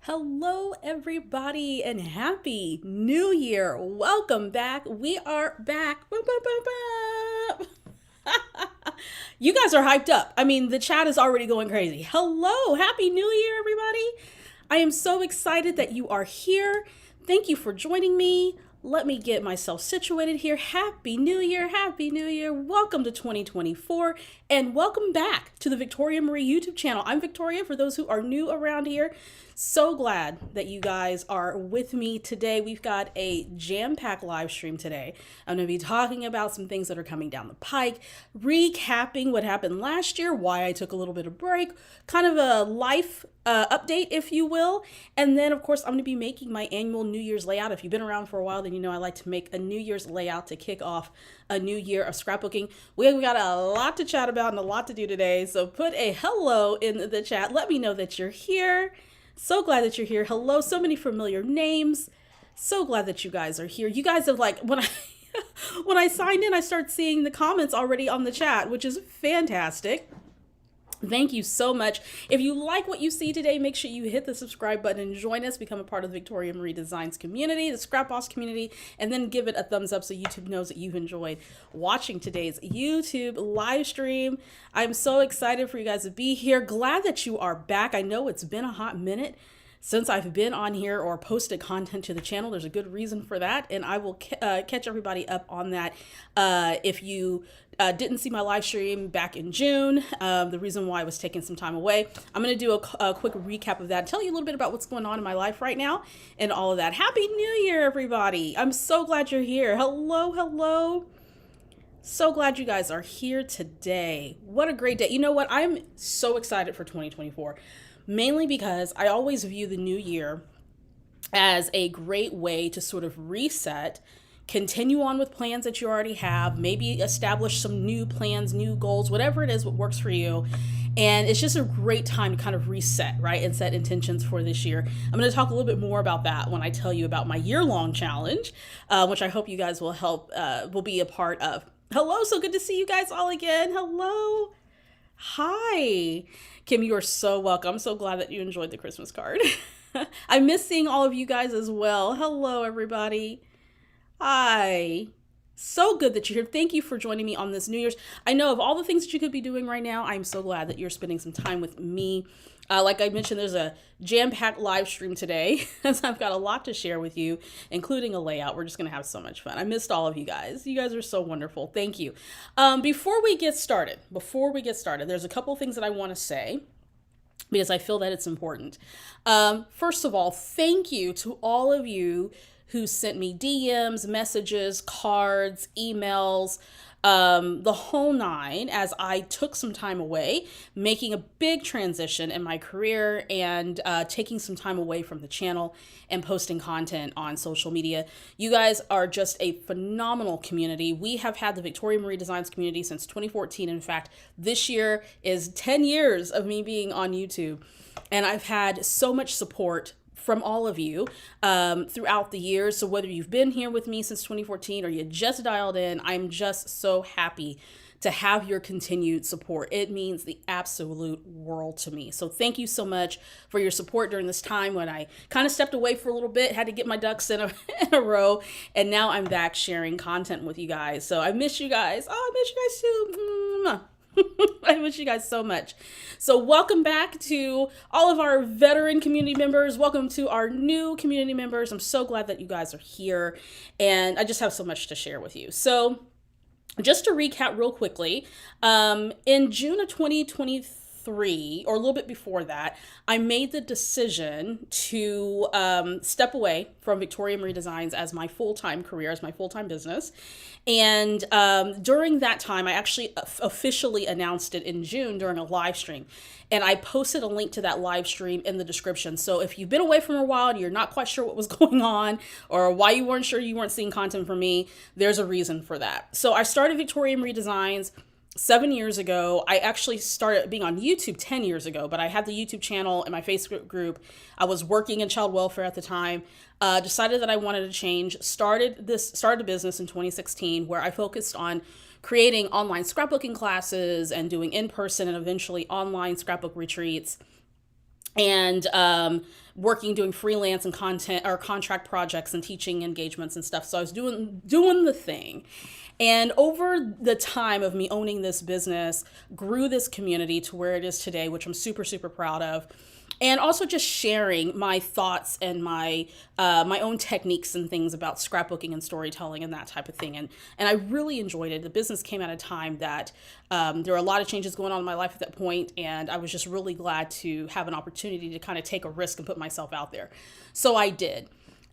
Hello, everybody, and happy new year. Welcome back. We are back. Boop, boop, boop, boop. You guys are hyped up. I mean, the chat is already going crazy. Hello, happy new year, everybody. I am so excited that you are here. Thank you for joining me. Let me get myself situated here. Happy New Year. Happy New Year. Welcome to 2024 and welcome back to the Victoria Marie YouTube channel. I'm Victoria for those who are new around here. So glad that you guys are with me today. We've got a jam-packed live stream today. I'm going to be talking about some things that are coming down the pike, recapping what happened last year, why I took a little bit of break, kind of a life update, if you will. And then, of course, I'm going to be making my annual New Year's layout. If you've been around for a while, then you know I like to make a New Year's layout to kick off a new year of scrapbooking. We've got a lot to chat about and a lot to do today. So put a hello in the chat. Let me know that you're here. So glad that you're here. Hello, so many familiar names. So glad that you guys are here. You guys have when I signed in, I start seeing the comments already on the chat, which is fantastic. Thank you so much. If you like what you see today, make sure you hit the subscribe button and join us, become a part of the Victoria Marie Designs community, the Scrap Boss community, and then give it a thumbs up so YouTube knows that you've enjoyed watching today's YouTube live stream. I'm so excited for you guys to be here. Glad that you are back. I know it's been a hot minute since I've been on here or posted content to the channel. There's a good reason for that, and I will catch everybody up on that. If you didn't see my live stream back in June, the reason why I was taking some time away, I'm going to do a quick recap of that, tell you a little bit about what's going on in my life right now and all of that. Happy New Year, everybody. I'm so glad you're here. Hello, hello. So glad you guys are here today. What a great day. You know what? I'm so excited for 2024. Mainly because I always view the new year as a great way to sort of reset, continue on with plans that you already have, maybe establish some new plans, new goals, whatever it is, what works for you. And it's just a great time to kind of reset, right? And set intentions for this year. I'm going to talk a little bit more about that when I tell you about my year-long challenge, which I hope you guys will be a part of. Hello, so good to see you guys all again. Hello. Hi. Kim, you are so welcome. I'm so glad that you enjoyed the Christmas card. I miss seeing all of you guys as well. Hello, everybody. Hi. So good that you're here. Thank you for joining me on this New Year's. I know of all the things that you could be doing right now, I'm so glad that you're spending some time with me. Like I mentioned, there's a jam-packed live stream today, as I've got a lot to share with you, including a layout. We're just going to have so much fun. I missed all of you guys. You guys are so wonderful. Thank you. Before we get started, there's a couple things that I want to say, because I feel that it's important. First of all, thank you to all of you who sent me DMs, messages, cards, emails, the whole nine, as I took some time away, making a big transition in my career and taking some time away from the channel and posting content on social media. You guys are just a phenomenal community. We have had the Victoria Marie Designs community since 2014. In fact, this year is 10 years of me being on YouTube, and I've had so much support from all of you throughout the years. So whether you've been here with me since 2014 or you just dialed in, I'm just so happy to have your continued support. It means the absolute world to me. So thank you so much for your support during this time when I kind of stepped away for a little bit, had to get my ducks in a row, and now I'm back sharing content with you guys. So I miss you guys. Oh, I miss you guys too. I miss you guys so much. So welcome back to all of our veteran community members. Welcome to our new community members. I'm so glad that you guys are here, and I just have so much to share with you. So just to recap real quickly, in June of 2023, or a little bit before that, I made the decision to step away from Victoria Marie Designs as my full-time career, as my full-time business. And during that time, I actually officially announced it in June during a live stream. And I posted a link to that live stream in the description. So if you've been away from a while and you're not quite sure what was going on or why you weren't sure you weren't seeing content from me, there's a reason for that. So I started Victoria Marie Designs 7 years ago. I actually started being on YouTube 10 years ago, but I had the YouTube channel and my Facebook group. I was working in child welfare at the time, decided that I wanted to change, started a business in 2016 where I focused on creating online scrapbooking classes and doing in-person and eventually online scrapbook retreats. and working, doing freelance and content or contract projects and teaching engagements and stuff. So I was doing the thing. And over the time of me owning this business, grew this community to where it is today, which I'm super, super proud of. And also just sharing my thoughts and my own techniques and things about scrapbooking and storytelling and that type of thing. And I really enjoyed it. The business came at a time that there were a lot of changes going on in my life at that point, and I was just really glad to have an opportunity to kind of take a risk and put myself out there. So I did.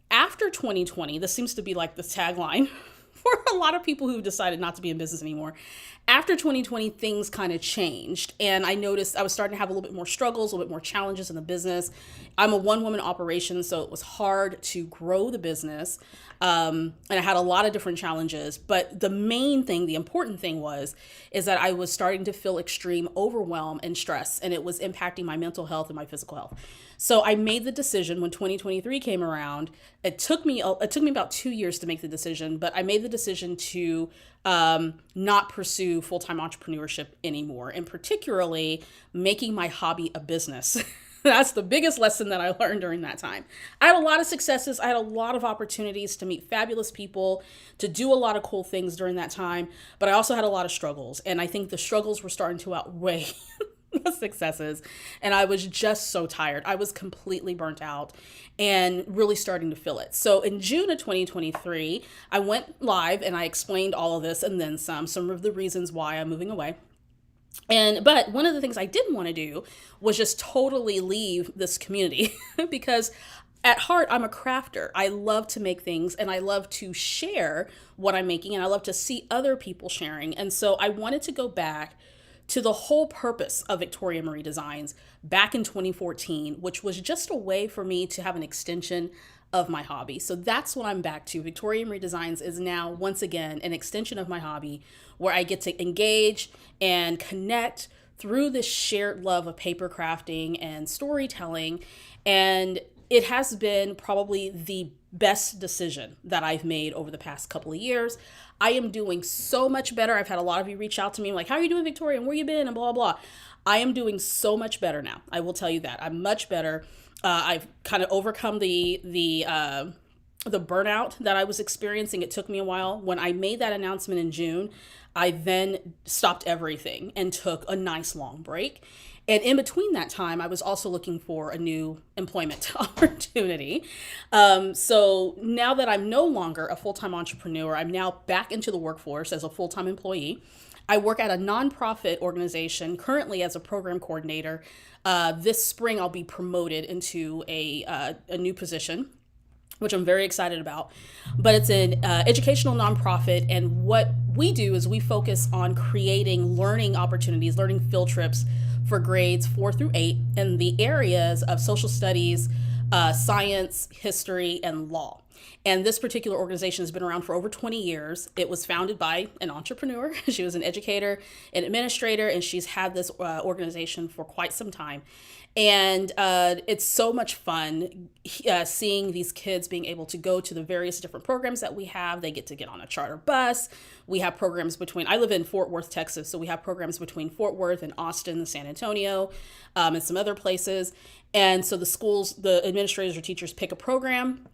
After 2020, this seems to be like the tagline for a lot of people who decided not to be in business anymore. After 2020, things kind of changed, and I noticed I was starting to have a little bit more struggles, a little bit more challenges in the business. I'm a one-woman operation, so it was hard to grow the business, and I had a lot of different challenges. But the main thing, the important thing is that I was starting to feel extreme overwhelm and stress, and it was impacting my mental health and my physical health. So I made the decision when 2023 came around. It took me about 2 years to make the decision, but I made the decision to not pursue full-time entrepreneurship anymore, and particularly making my hobby a business. That's the biggest lesson that I learned during that time. I had a lot of successes. I had a lot of opportunities to meet fabulous people, to do a lot of cool things during that time, but I also had a lot of struggles, and I think the struggles were starting to outweigh the successes, and I was just so tired. I was completely burnt out and really starting to feel it. So in June of 2023, I went live and I explained all of this and then some of the reasons why I'm moving away. But one of the things I didn't want to do was just totally leave this community because at heart, I'm a crafter. I love to make things and I love to share what I'm making, and I love to see other people sharing. And so I wanted to go back to the whole purpose of Victoria Marie Designs back in 2014, which was just a way for me to have an extension of my hobby. So that's what I'm back to. Victoria Marie Designs is now, once again, an extension of my hobby where I get to engage and connect through this shared love of paper crafting and storytelling. And it has been probably the best decision that I've made over the past couple of years. I am doing so much better. I've had a lot of you reach out to me like, how are you doing, Victoria? And where you been? And blah, blah. I am doing so much better now. I will tell you that. I'm much better. I've kind of overcome the burnout that I was experiencing. It took me a while. When I made that announcement in June, I then stopped everything and took a nice long break. And in between that time, I was also looking for a new employment opportunity. So now that I'm no longer a full-time entrepreneur, I'm now back into the workforce as a full-time employee. I work at a nonprofit organization currently as a program coordinator. This spring, I'll be promoted into a new position, which I'm very excited about. But it's an educational nonprofit, and what we do is we focus on creating learning opportunities, learning field trips for grades 4 through 8 in the areas of social studies, science, history, and law. And this particular organization has been around for over 20 years. It was founded by an entrepreneur. She was an educator, an administrator, and she's had this organization for quite some time. And it's so much fun seeing these kids being able to go to the various different programs that we have. They get to get on a charter bus. We have programs I live in Fort Worth, Texas, so we have programs between Fort Worth and Austin and San Antonio, and some other places. And so the administrators or teachers pick a program.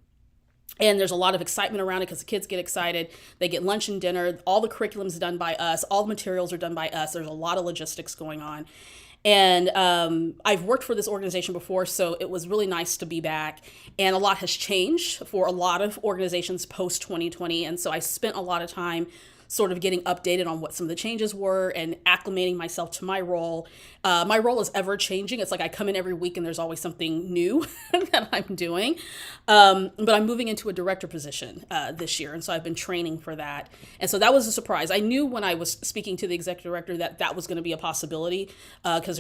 And there's a lot of excitement around it because the kids get excited. They get lunch and dinner. All the curriculum's done by us. All the materials are done by us. There's a lot of logistics going on. And I've worked for this organization before, so it was really nice to be back. And a lot has changed for a lot of organizations post 2020. And so I spent a lot of time sort of getting updated on what some of the changes were and acclimating myself to my role. My role is ever changing. It's like I come in every week and there's always something new that I'm doing. But I'm moving into a director position this year. And so I've been training for that. And so that was a surprise. I knew when I was speaking to the executive director that was going to be a possibility because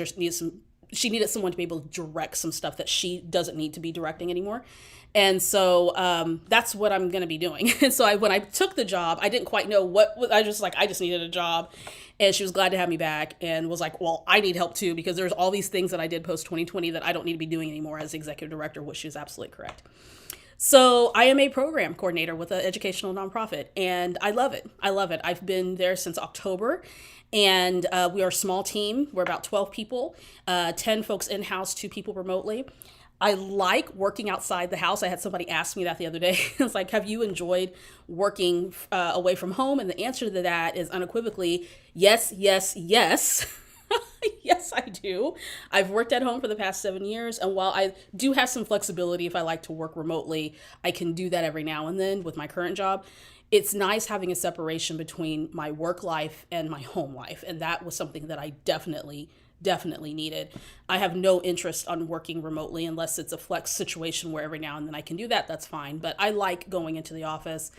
she needed someone to be able to direct some stuff that she doesn't need to be directing anymore. And so that's what I'm going to be doing. And so when I took the job, I didn't quite know I just needed a job. And she was glad to have me back and was like, well, I need help too, because there's all these things that I did post 2020 that I don't need to be doing anymore as executive director, which is absolutely correct. So I am a program coordinator with an educational nonprofit, and I love it. I love it. I've been there since October, And we are a small team. We're about 12 people, 10 folks in-house, 2 people remotely. I like working outside the house. I had somebody ask me that the other day. It's like, have you enjoyed working away from home? And the answer to that is unequivocally yes, yes, yes. Yes, I do. I've worked at home for the past 7 years. And while I do have some flexibility if I like to work remotely, I can do that every now and then with my current job. It's nice having a separation between my work life and my home life. And that was something that I definitely needed. I have no interest on working remotely unless it's a flex situation where every now and then I can do that. That's fine. But I like going into the office.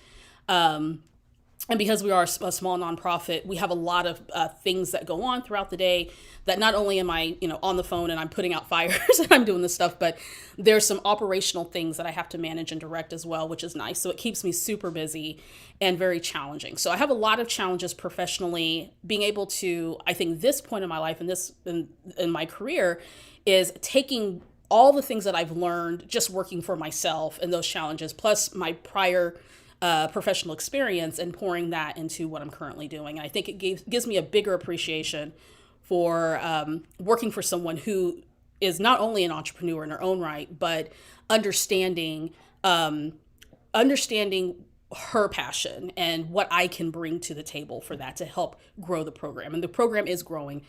And because we are a small nonprofit, we have a lot of things that go on throughout the day that not only am I, on the phone and I'm putting out fires and I'm doing this stuff, but there's some operational things that I have to manage and direct as well, which is nice. So it keeps me super busy and very challenging. So I have a lot of challenges professionally. Being able to, I think this point in my life and this in my career is taking all the things that I've learned just working for myself and those challenges, plus my prior professional experience and pouring that into what I'm currently doing. And I think it gives me a bigger appreciation for working for someone who is not only an entrepreneur in her own right, but understanding her passion and what I can bring to the table for that to help grow the program. And the program is growing.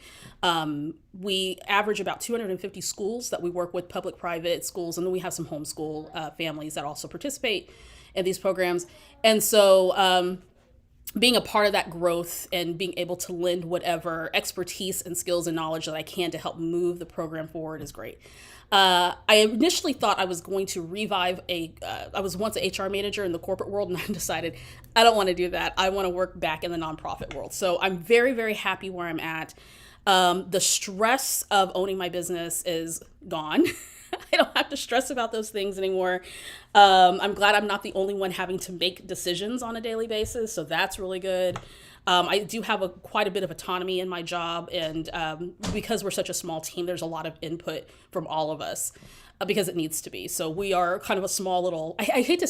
We average about 250 schools that we work with, public, private schools, and then we have some homeschool families that also participate in these programs. And so being a part of that growth and being able to lend whatever expertise and skills and knowledge that I can to help move the program forward is great. I initially thought I was going to revive I was once an HR manager in the corporate world, and I decided I don't want to do that. I want to work back in the nonprofit world. So I'm very, very happy where I'm at. The stress of owning my business is gone. I don't have to stress about those things anymore. I'm glad I'm not the only one having to make decisions on a daily basis. So that's really good. I do have quite a bit of autonomy in my job. And because we're such a small team, there's a lot of input from all of us because it needs to be. So we are kind of a small little, I hate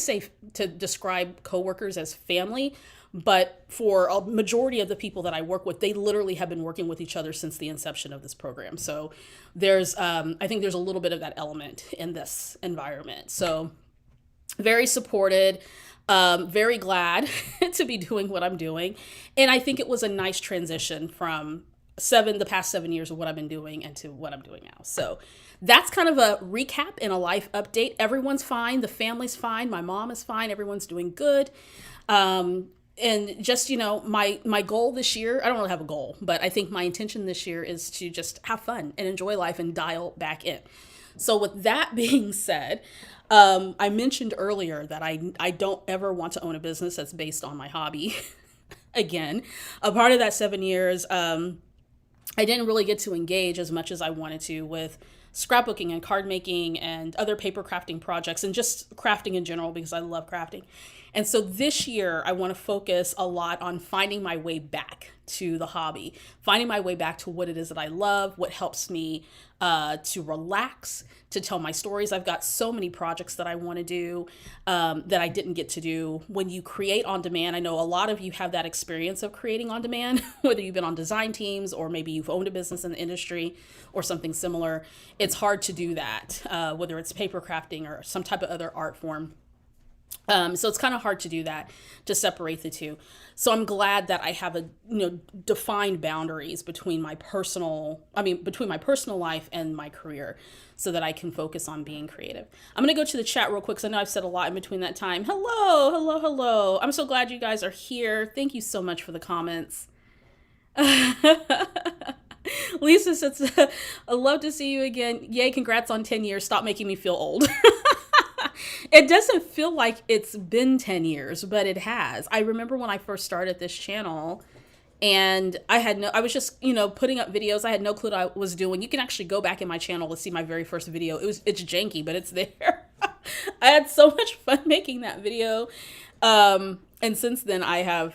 to describe coworkers as family, but for a majority of the people that I work with, they literally have been working with each other since the inception of this program. So I think there's a little bit of that element in this environment. So very supported, very glad to be doing what I'm doing. And I think it was a nice transition from the past 7 years of what I've been doing into what I'm doing now. So that's kind of a recap and a life update. Everyone's fine. The family's fine. My mom is fine. Everyone's doing good. And just, my goal this year, I don't really have a goal, but I think my intention this year is to just have fun and enjoy life and dial back in. So with that being said, I mentioned earlier that I don't ever want to own a business that's based on my hobby. Again, a part of that 7 years, I didn't really get to engage as much as I wanted to with scrapbooking and card making and other paper crafting projects and just crafting in general because I love crafting. And so this year I want to focus a lot on finding my way back to the hobby, finding my way back to what it is that I love, what helps me to relax, to tell my stories. I've got so many projects that I want to do that I didn't get to do. When you create on demand, I know a lot of you have that experience of creating on demand, whether you've been on design teams or maybe you've owned a business in the industry or something similar. It's hard to do that, whether it's paper crafting or some type of other art form. So it's kind of hard to do that, to separate the two. So I'm glad that I have defined boundaries between my personal life and my career so that I can focus on being creative. I'm going to go to the chat real quick because I know I've said a lot in between that time. Hello. I'm so glad you guys are here. Thank you so much for the comments. Lisa says, I love to see you again. Yay, congrats on 10 years. Stop making me feel old. It doesn't feel like it's been 10 years, but it has. I remember when I first started this channel and I was just, putting up videos. I had no clue what I was doing. You can actually go back in my channel to see my very first video. It's janky, but it's there. I had so much fun making that video. And since then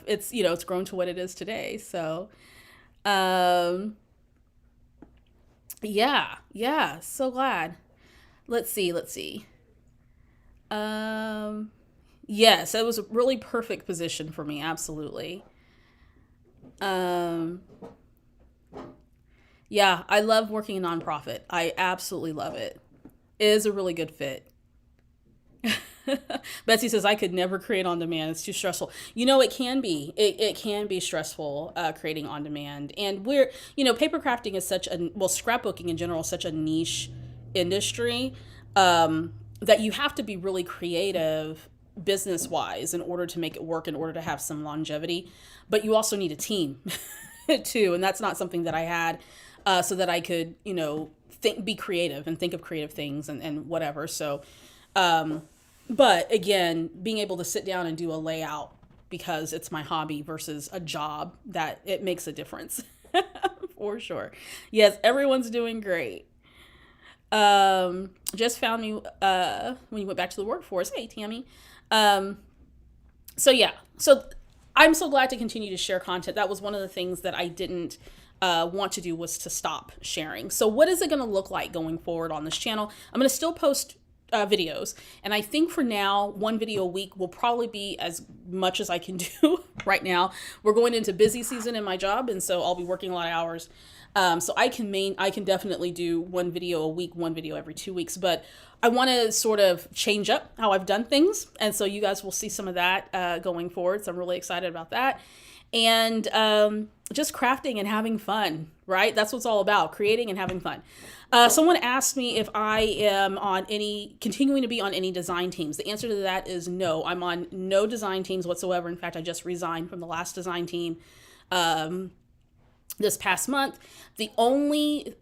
it's grown to what it is today. So, yeah. So glad. Let's see. Yes, it was a really perfect position for me. Absolutely. Yeah, I love working in nonprofit. I absolutely love it. It is a really good fit. Betsy says I could never create on demand. It's too stressful. It can be. It can be stressful creating on demand. And paper crafting is scrapbooking in general is such a niche industry that you have to be really creative business wise in order to make it work, in order to have some longevity. But you also need a team too, and that's not something that I had, so that I could be creative and think of creative things and whatever. So. But again, being able to sit down and do a layout because it's my hobby versus a job, that it makes a difference for sure. Yes, everyone's doing great. Just found me when you went back to the workforce. Hey, Tammy. Um, so yeah, so I'm so glad to continue to share content. That was one of the things that I didn't want to do, was to stop sharing. So what is it going to look like going forward on this channel? I'm going to still post videos. And I think for now, one video a week will probably be as much as I can do right now. We're going into busy season in my job, and so I'll be working a lot of hours. So I can definitely do one video a week, one video every 2 weeks, but I want to sort of change up how I've done things. And so you guys will see some of that going forward. So I'm really excited about that. And just crafting and having fun, right? That's what it's all about, creating and having fun. Someone asked me if I am continuing to be on any design teams. The answer to that is no. I'm on no design teams whatsoever. In fact, I just resigned from the last design team this past month. The only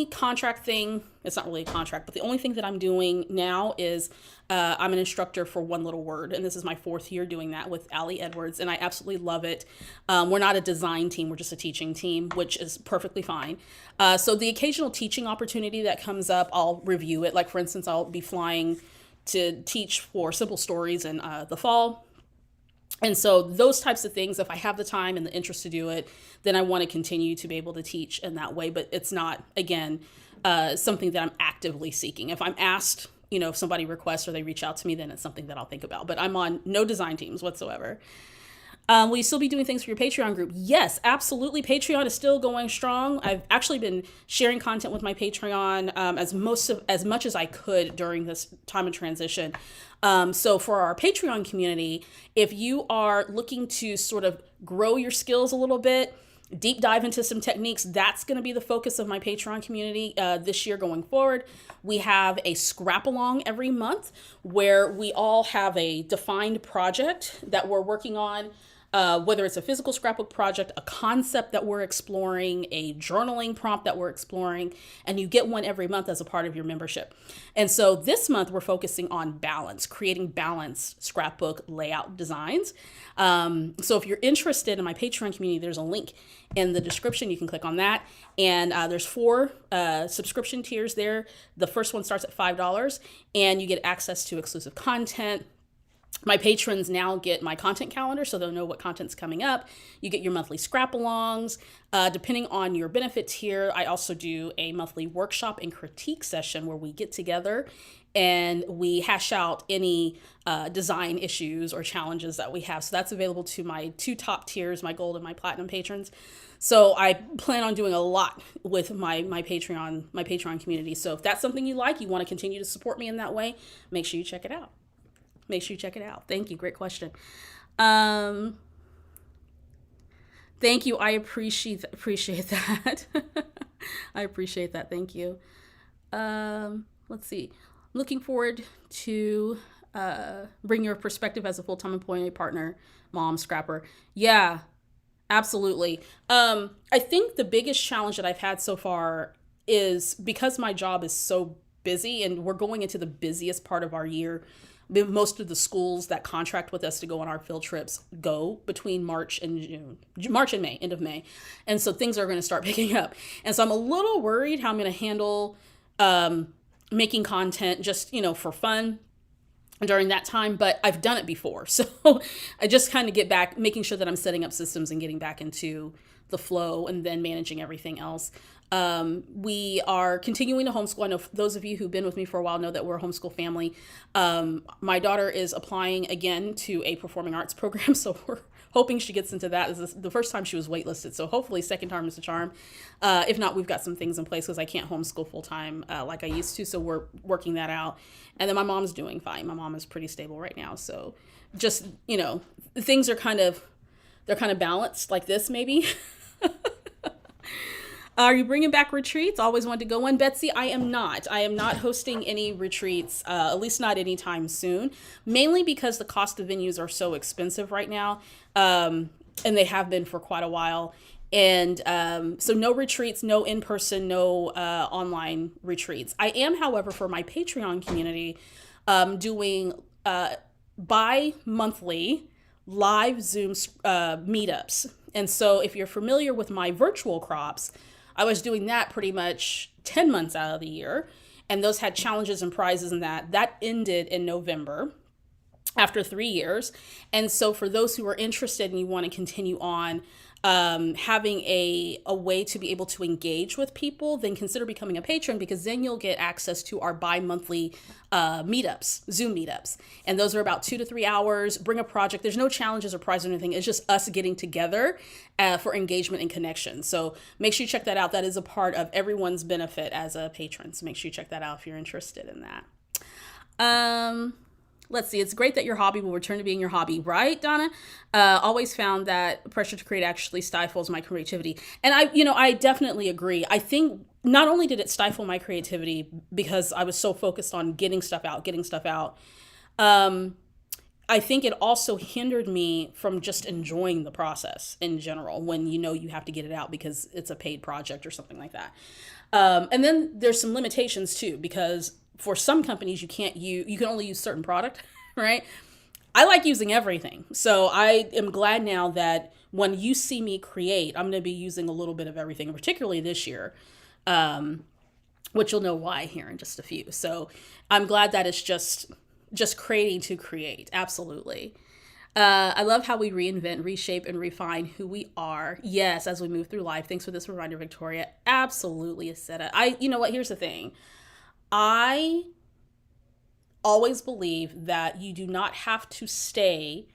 contract thing, it's not really a contract, but the only thing that I'm doing now is I'm an instructor for One Little Word, and this is my 4th year doing that with Allie Edwards, and I absolutely love it. We're not a design team, we're just a teaching team, which is perfectly fine. So the occasional teaching opportunity that comes up, I'll review it. Like, for instance, I'll be flying to teach for Simple Stories in the fall. And so those types of things, if I have the time and the interest to do it, then I want to continue to be able to teach in that way. But it's not, again, something that I'm actively seeking. If I'm asked, if somebody requests or they reach out to me, then it's something that I'll think about. But I'm on no design teams whatsoever. Will you still be doing things for your Patreon group? Yes, absolutely. Patreon is still going strong. I've actually been sharing content with my Patreon as much as I could during this time of transition. So for our Patreon community, if you are looking to sort of grow your skills a little bit, deep dive into some techniques, that's going to be the focus of my Patreon community this year going forward. We have a scrap along every month where we all have a defined project that we're working on. Whether it's a physical scrapbook project, a concept that we're exploring, a journaling prompt that we're exploring, and you get one every month as a part of your membership. And so this month we're focusing on balance, creating balanced scrapbook layout designs. So if you're interested in my Patreon community, there's a link in the description. You can click on that. And there's 4 subscription tiers there. The first one starts at $5, and you get access to exclusive content. My patrons now get my content calendar, so they'll know what content's coming up. You get your monthly scrap-alongs. Depending on your benefit tier, I also do a monthly workshop and critique session where we get together and we hash out any design issues or challenges that we have. So that's available to my 2 top tiers, my gold and my platinum patrons. So I plan on doing a lot with my Patreon community. So if that's something you like, you want to continue to support me in that way, make sure you check it out. Thank you. Great question. Thank you. I appreciate that. I appreciate that. Thank you. Let's see. Looking forward to bring your perspective as a full-time employee, partner, mom, scrapper. Yeah, absolutely. I think the biggest challenge that I've had so far is because my job is so busy and we're going into the busiest part of our year. Most of the schools that contract with us to go on our field trips go between March and May, end of May. And so things are going to start picking up. And so I'm a little worried how I'm going to handle making content just, for fun during that time, but I've done it before. So I just kind of get back, making sure that I'm setting up systems and getting back into the flow and then managing everything else. We are continuing to homeschool. I know those of you who've been with me for a while know that we're a homeschool family. My daughter is applying again to a performing arts program, so we're hoping she gets into that. This is the first time she was waitlisted, so hopefully second time is the charm. If not, we've got some things in place because I can't homeschool full time like I used to, so we're working that out. And then my mom's doing fine. My mom is pretty stable right now, so just, things are they're kind of balanced like this maybe. Are you bringing back retreats? Always wanted to go one. Betsy, I am not. I am not hosting any retreats, at least not anytime soon, mainly because the cost of venues are so expensive right now, and they have been for quite a while. And so no retreats, no in-person, no online retreats. I am, however, for my Patreon community, doing bi-monthly live Zoom meetups. And so if you're familiar with my virtual crops, I was doing that pretty much 10 months out of the year. And those had challenges and prizes and that ended in November after 3 years. And so for those who are interested and you want to continue on having a way to be able to engage with people, then consider becoming a patron, because then you'll get access to our bi-monthly meetups, Zoom meetups. And those are about 2 to 3 hours. Bring a project. There's no challenges or prizes or anything. It's just us getting together for engagement and connection. So make sure you check that out. That is a part of everyone's benefit as a patron. So make sure you check that out if you're interested in that. Let's see. It's great that your hobby will return to being your hobby, right, Donna? Always found that pressure to create actually stifles my creativity. And I definitely agree. I think not only did it stifle my creativity because I was so focused on getting stuff out, I think it also hindered me from just enjoying the process in general when you have to get it out because it's a paid project or something like that. And then there's some limitations too, because for some companies, you can only use certain product, right? I like using everything. So I am glad now that when you see me create, I'm going to be using a little bit of everything, particularly this year, which you'll know why here in just a few. So I'm glad that it's just creating to create. Absolutely. I love how we reinvent, reshape, and refine who we are. Yes, as we move through life. Thanks for this reminder, Victoria. Absolutely, Aseta. You know what? Here's the thing. I always believe that you do not have to stay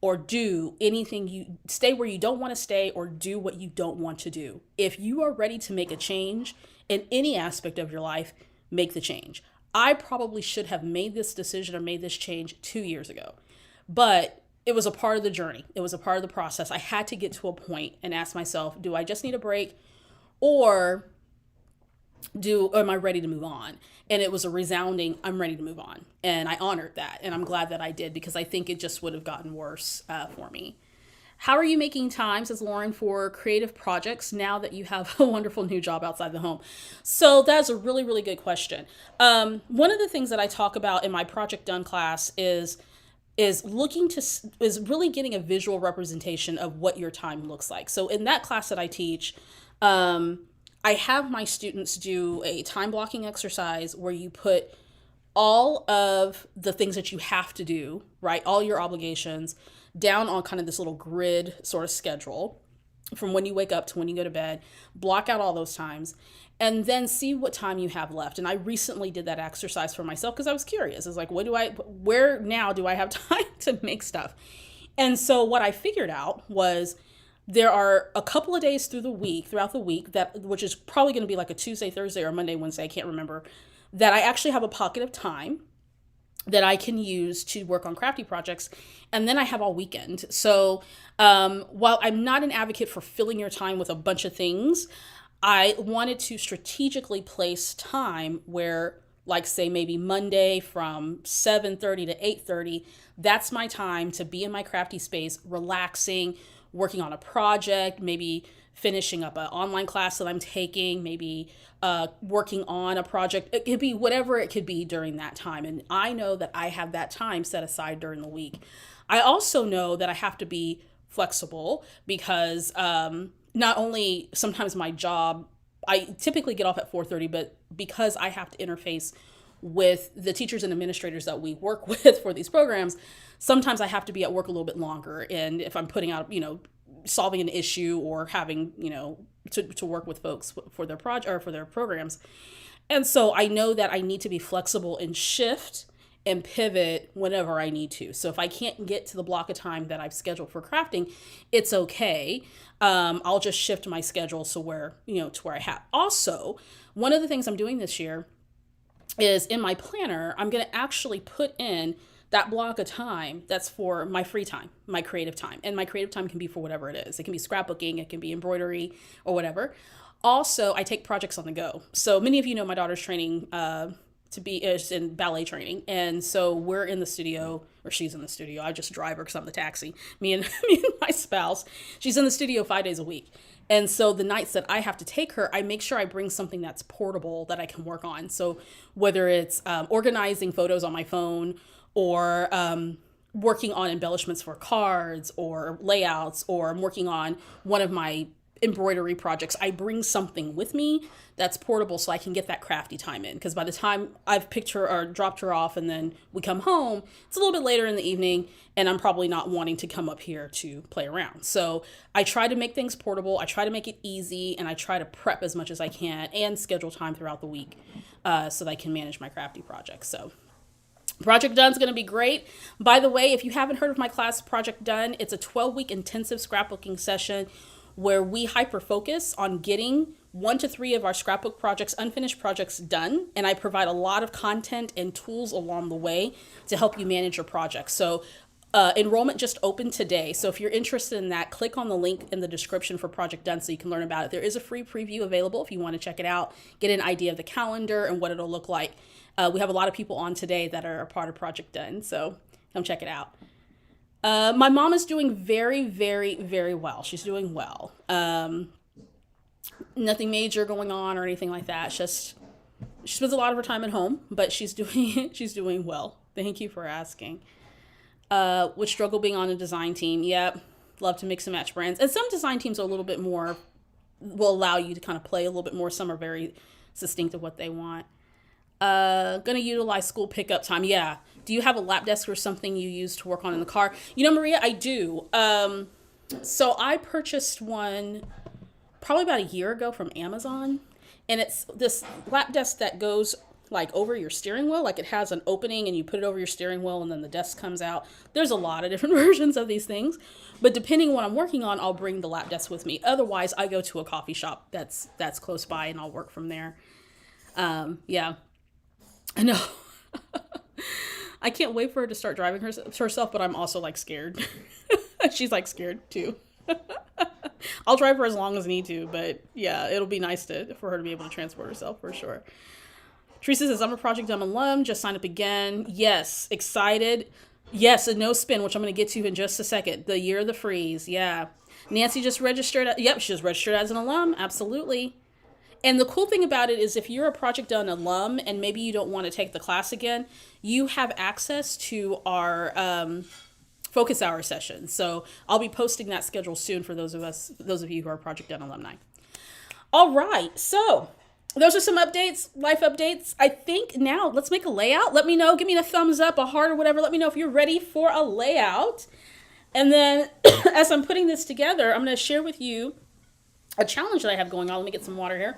or do anything. Stay where you don't want to stay or do what you don't want to do. If you are ready to make a change in any aspect of your life, make the change. I probably should have made this decision or made this change 2 years ago, but it was a part of the journey. It was a part of the process. I had to get to a point and ask myself, do I just need a break, or am I ready to move on? And it was a resounding, I'm ready to move on. And I honored that. And I'm glad that I did, because I think it just would have gotten worse for me. How are you making time, says Lauren, for creative projects now that you have a wonderful new job outside the home? So that's a really, really good question. One of the things that I talk about in my Project Done class is really getting a visual representation of what your time looks like. So in that class that I teach, I have my students do a time blocking exercise where you put all of the things that you have to do, right? All your obligations down on kind of this little grid sort of schedule from when you wake up to when you go to bed, block out all those times, and then see what time you have left. And I recently did that exercise for myself because I was curious. It's like, where now do I have time to make stuff? And so what I figured out was there are a couple of days throughout the week, which is probably going to be like a Tuesday, Thursday, or Monday, Wednesday, I can't remember, that I actually have a pocket of time that I can use to work on crafty projects. And then I have all weekend. So while I'm not an advocate for filling your time with a bunch of things, I wanted to strategically place time where, like, say maybe Monday from 7:30 to 8:30, that's my time to be in my crafty space, relaxing, working on a project, maybe finishing up an online class that I'm taking, maybe working on a project. It could be whatever it could be during that time. And I know that I have that time set aside during the week. I also know that I have to be flexible because not only sometimes my job, I typically get off at 4:30, but because I have to interface with the teachers and administrators that we work with for these programs, sometimes I have to be at work a little bit longer. And if I'm putting out, solving an issue or having, to work with folks for their project or for their programs. And so I know that I need to be flexible and shift and pivot whenever I need to. So if I can't get to the block of time that I've scheduled for crafting, it's okay. I'll just shift my schedule to where I have. Also, one of the things I'm doing this year is in my planner, I'm going to actually put in that block of time that's for my free time, my creative time. And my creative time can be for whatever it is. It can be scrapbooking, it can be embroidery or whatever. Also, I take projects on the go. So many of you know my daughter's training to be in ballet training. And so we're in the studio, or she's in the studio. I just drive her because I'm the taxi. Me and my spouse. She's in the studio 5 days a week. And so the nights that I have to take her, I make sure I bring something that's portable that I can work on. So whether it's organizing photos on my phone or working on embellishments for cards or layouts, or I'm working on one of my embroidery projects, I bring something with me that's portable so I can get that crafty time in. Because by the time I've picked her or dropped her off and then we come home, it's a little bit later in the evening and I'm probably not wanting to come up here to play around. So I try to make things portable. I try to make it easy, and I try to prep as much as I can and schedule time throughout the week so that I can manage my crafty projects. So Project Done is going to be great. By the way, if you haven't heard of my class, Project Done, it's a 12-week intensive scrapbooking session where we hyper focus on getting 1 to 3 of our scrapbook projects, unfinished projects, done. And I provide a lot of content and tools along the way to help you manage your projects. So enrollment just opened today. So if you're interested in that, click on the link in the description for Project Done so you can learn about it. There is a free preview available if you want to check it out, get an idea of the calendar and what it'll look like. We have a lot of people on today that are a part of Project Done, so come check it out. My mom is doing very, very, very well. She's doing well. Nothing major going on or anything like that. Just she spends a lot of her time at home, but she's doing well. Thank you for asking. Would struggle being on a design team. Yep. Love to mix and match brands. And some design teams are a little bit more, will allow you to kind of play a little bit more. Some are very succinct of what they want. Gonna utilize school pickup time. Yeah. Do you have a lap desk or something you use to work on in the car? Maria, I do. So I purchased one probably about a year ago from Amazon, and it's this lap desk that goes like over your steering wheel. Like it has an opening and you put it over your steering wheel and then the desk comes out. There's a lot of different versions of these things, but depending on what I'm working on, I'll bring the lap desk with me. Otherwise I go to a coffee shop that's close by and I'll work from there. Yeah, I know. I can't wait for her to start driving herself, but I'm also like scared. She's like scared too. I'll drive her as long as I need to, but yeah, it'll be nice for her to be able to transport herself for sure. Teresa says, I'm a Project Done alum, just signed up again. Yes, excited. Yes, a no spin, which I'm going to get to in just a second. The year of the freeze, yeah. Nancy just registered. Yep, she just registered as an alum, absolutely. And the cool thing about it is if you're a Project Done alum and maybe you don't want to take the class again, you have access to our focus hour session. So I'll be posting that schedule soon for those of you who are Project Done alumni. All right, so those are some updates, life updates. I think now let's make a layout. Let me know, give me a thumbs up, a heart or whatever. Let me know if you're ready for a layout. And then as I'm putting this together, I'm going to share with you a challenge that I have going on. Let me get some water here.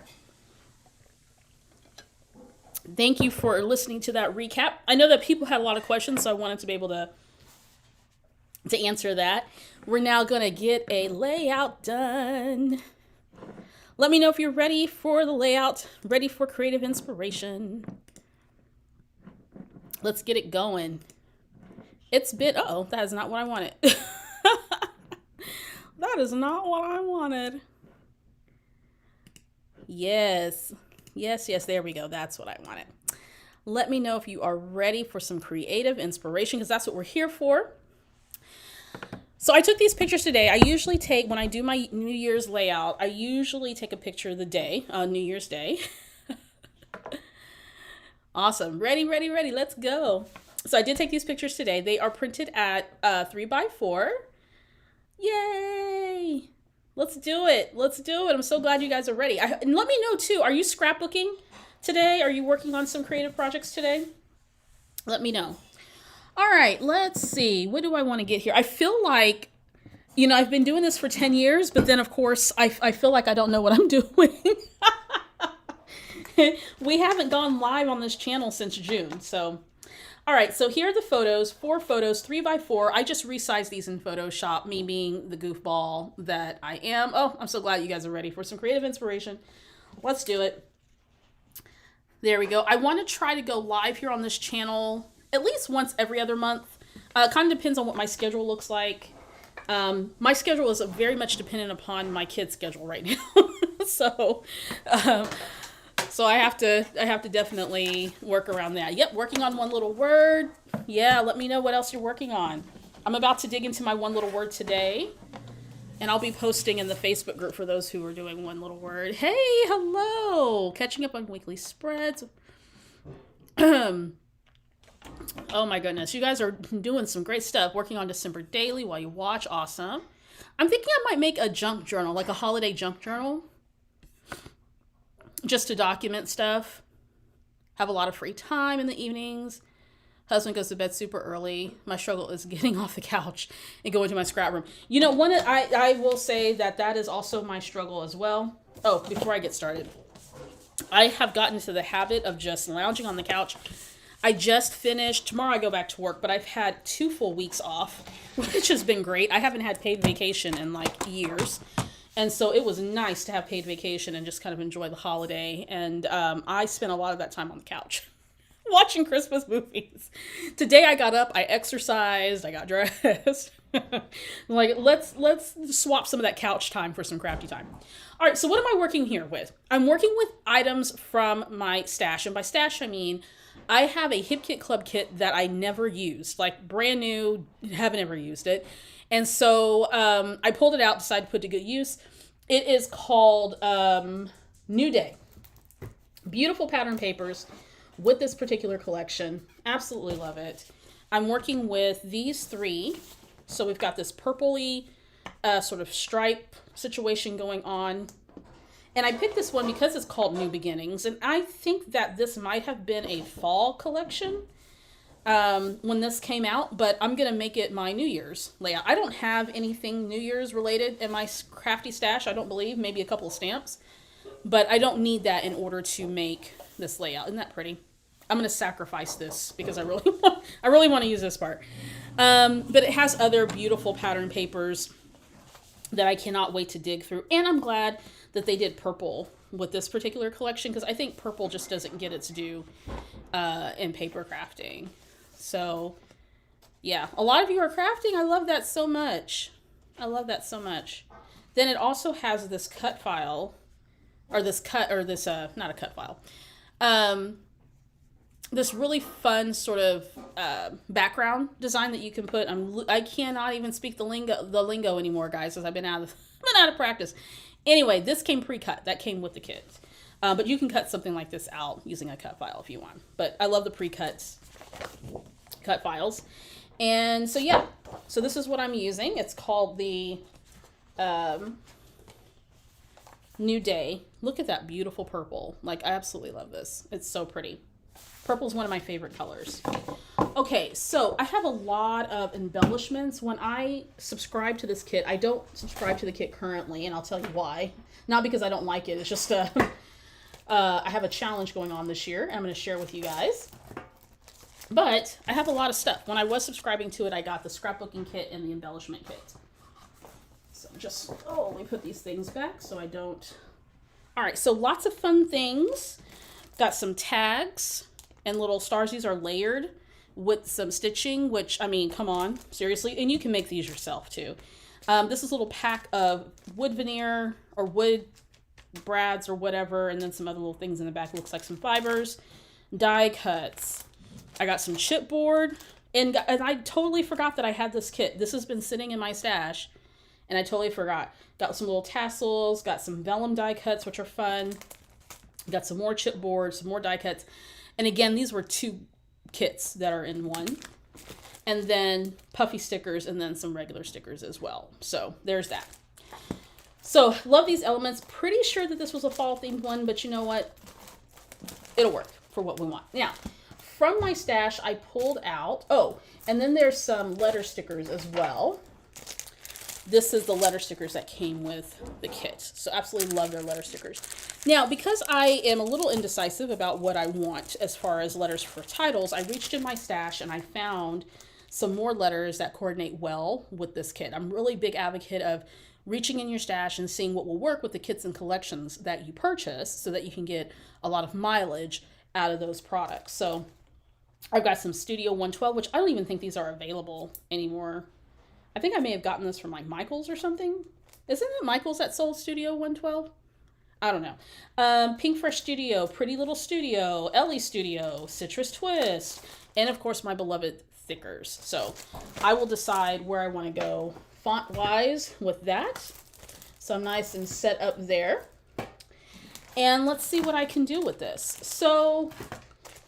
Thank you for listening to that recap. I know that people had a lot of questions, so I wanted to be able to answer that. We're now going to get a layout done. Let me know if you're ready for the layout, ready for creative inspiration. Let's get it going. It's been, that is not what I wanted. That is not what I wanted. Yes, there we go. That's what I wanted. Let me know if you are ready for some creative inspiration, because that's what we're here for. So I took these pictures today. I usually take, when I do my New Year's layout, I usually take a picture of the day, New Year's Day. Awesome. Ready. Let's go. So I did take these pictures today. They are printed at 3x4. Yay. Let's do it. I'm so glad you guys are ready. And let me know too, are you scrapbooking today? Are you working on some creative projects today? Let me know. All right, let's see. What do I want to get here? I feel like You know, I've been doing this for 10 years, but then of course I feel like I don't know what I'm doing. We haven't gone live on this channel since June. So, all right. So here are the photos, 4 photos, 3x4. I just resized these in Photoshop, me being the goofball that I am. Oh, I'm so glad you guys are ready for some creative inspiration. Let's do it. There we go. I want to try to go live here on this channel at least once every other month. Kind of depends on what my schedule looks like. My schedule is very much dependent upon my kid's schedule right now. So, so I have to definitely work around that. Yep, working on one little word. Yeah, let me know what else you're working on. I'm about to dig into my one little word today, and I'll be posting in the Facebook group for those who are doing one little word. Hey, hello. Catching up on weekly spreads. Oh my goodness, you guys are doing some great stuff. Working on December daily while you watch. Awesome. I'm thinking I might make a junk journal, like a holiday junk journal, just to document stuff. Have a lot of free time in the evenings. Husband goes to bed super early. My struggle is getting off the couch and going to my scrap room. You know, I will say that is also my struggle as well. Oh, before I get started, I have gotten into the habit of just lounging on the couch. I just finished, tomorrow I go back to work, but I've had 2 full weeks off, which has been great. I haven't had paid vacation in like years. And so it was nice to have paid vacation and just kind of enjoy the holiday. And I spent a lot of that time on the couch watching Christmas movies. Today I got up, I exercised, I got dressed. Like, let's swap some of that couch time for some crafty time. All right, so what am I working here with? I'm working with items from my stash. And by stash, I mean, I have a Hip Kit Club kit that I never used, like brand new, haven't ever used it. And so I pulled it out, decided to put it to good use. It is called New Day. Beautiful pattern papers with this particular collection. Absolutely love it. I'm working with these 3. So we've got this purpley sort of stripe situation going on. And I picked this one because it's called New Beginnings. And I think that this might have been a fall collection when this came out. But I'm going to make it my New Year's layout. I don't have anything New Year's related in my crafty stash, I don't believe. Maybe a couple of stamps. But I don't need that in order to make this layout. Isn't that pretty? I'm going to sacrifice this because I really want to use this part. But it has other beautiful pattern papers that I cannot wait to dig through. And I'm glad that they did purple with this particular collection because I think purple just doesn't get its due in paper crafting. So yeah, a lot of you are crafting. I love that so much. I love that so much. Then it also has this cut file, or this not a cut file. This really fun sort of background design that you can put. I cannot even speak the lingo anymore, guys, because I've been out of practice. Anyway, this came pre-cut. That came with the kit. But you can cut something like this out using a cut file if you want. But I love the pre-cut files. And so yeah, so this is what I'm using. It's called the New Day. Look at that beautiful purple. Like, I absolutely love this. It's so pretty. Purple is one of my favorite colors. Okay, so I have a lot of embellishments. When I subscribe to this kit, I don't subscribe to the kit currently, and I'll tell you why. Not because I don't like it. It's just I have a challenge going on this year. I'm going to share with you guys. But I have a lot of stuff. When I was subscribing to it, I got the scrapbooking kit and the embellishment kit. So just, let me put these things back so I don't. All right, so lots of fun things. Got some tags and little stars. These are layered with some stitching, which, I mean, come on, seriously. And you can make these yourself too. This is a little pack of wood veneer or wood brads or whatever, and then some other little things in the back. It looks like some fibers, die cuts. I got some chipboard, and I totally forgot that I had this kit. This has been sitting in my stash, and I totally forgot. Got some little tassels, got some vellum die cuts, which are fun. Got some more chipboard, some more die cuts. And again, these were 2 kits that are in one. And then puffy stickers and then some regular stickers as well. So there's that. So love these elements. Pretty sure that this was a fall themed one, but you know what? It'll work for what we want. Now, from my stash, I pulled out, and then there's some letter stickers as well. this is the letter stickers that came with the kit. So absolutely love their letter stickers. Now, because I am a little indecisive about what I want as far as letters for titles, I reached in my stash and I found some more letters that coordinate well with this kit. I'm really a big advocate of reaching in your stash and seeing what will work with the kits and collections that you purchase so that you can get a lot of mileage out of those products. So I've got some Studio 112, which I don't even think these are available anymore. I think I may have gotten this from like Michael's or something. Isn't it Michael's that sold Studio 112? I don't know. Pink Fresh Studio, Pretty Little Studio, Ellie Studio, Citrus Twist, and of course my beloved thickers. So I will decide where I want to go font wise with that. So I'm nice and set up there. And let's see what I can do with this. So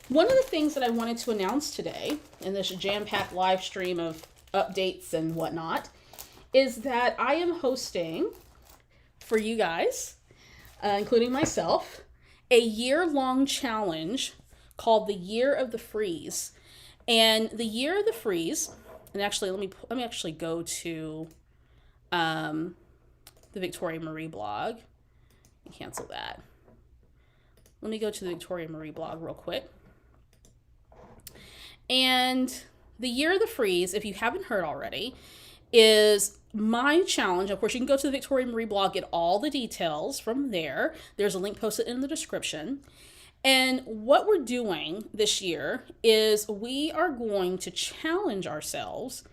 one of the things that I wanted to announce today in this jam-packed live stream of updates and whatnot is that I am hosting for you guys, including myself, a year-long challenge called the Year of the Freeze. And the Year of the Freeze, and actually let me actually go to the Victoria Marie blog and cancel that. Let me go to the Victoria Marie blog real quick. And the Year of the Freeze, if you haven't heard already, is my challenge. Of course, you can go to the Victoria Marie blog, get all the details from there. There's a link posted in the description. And what we're doing this year is we are going to challenge ourselves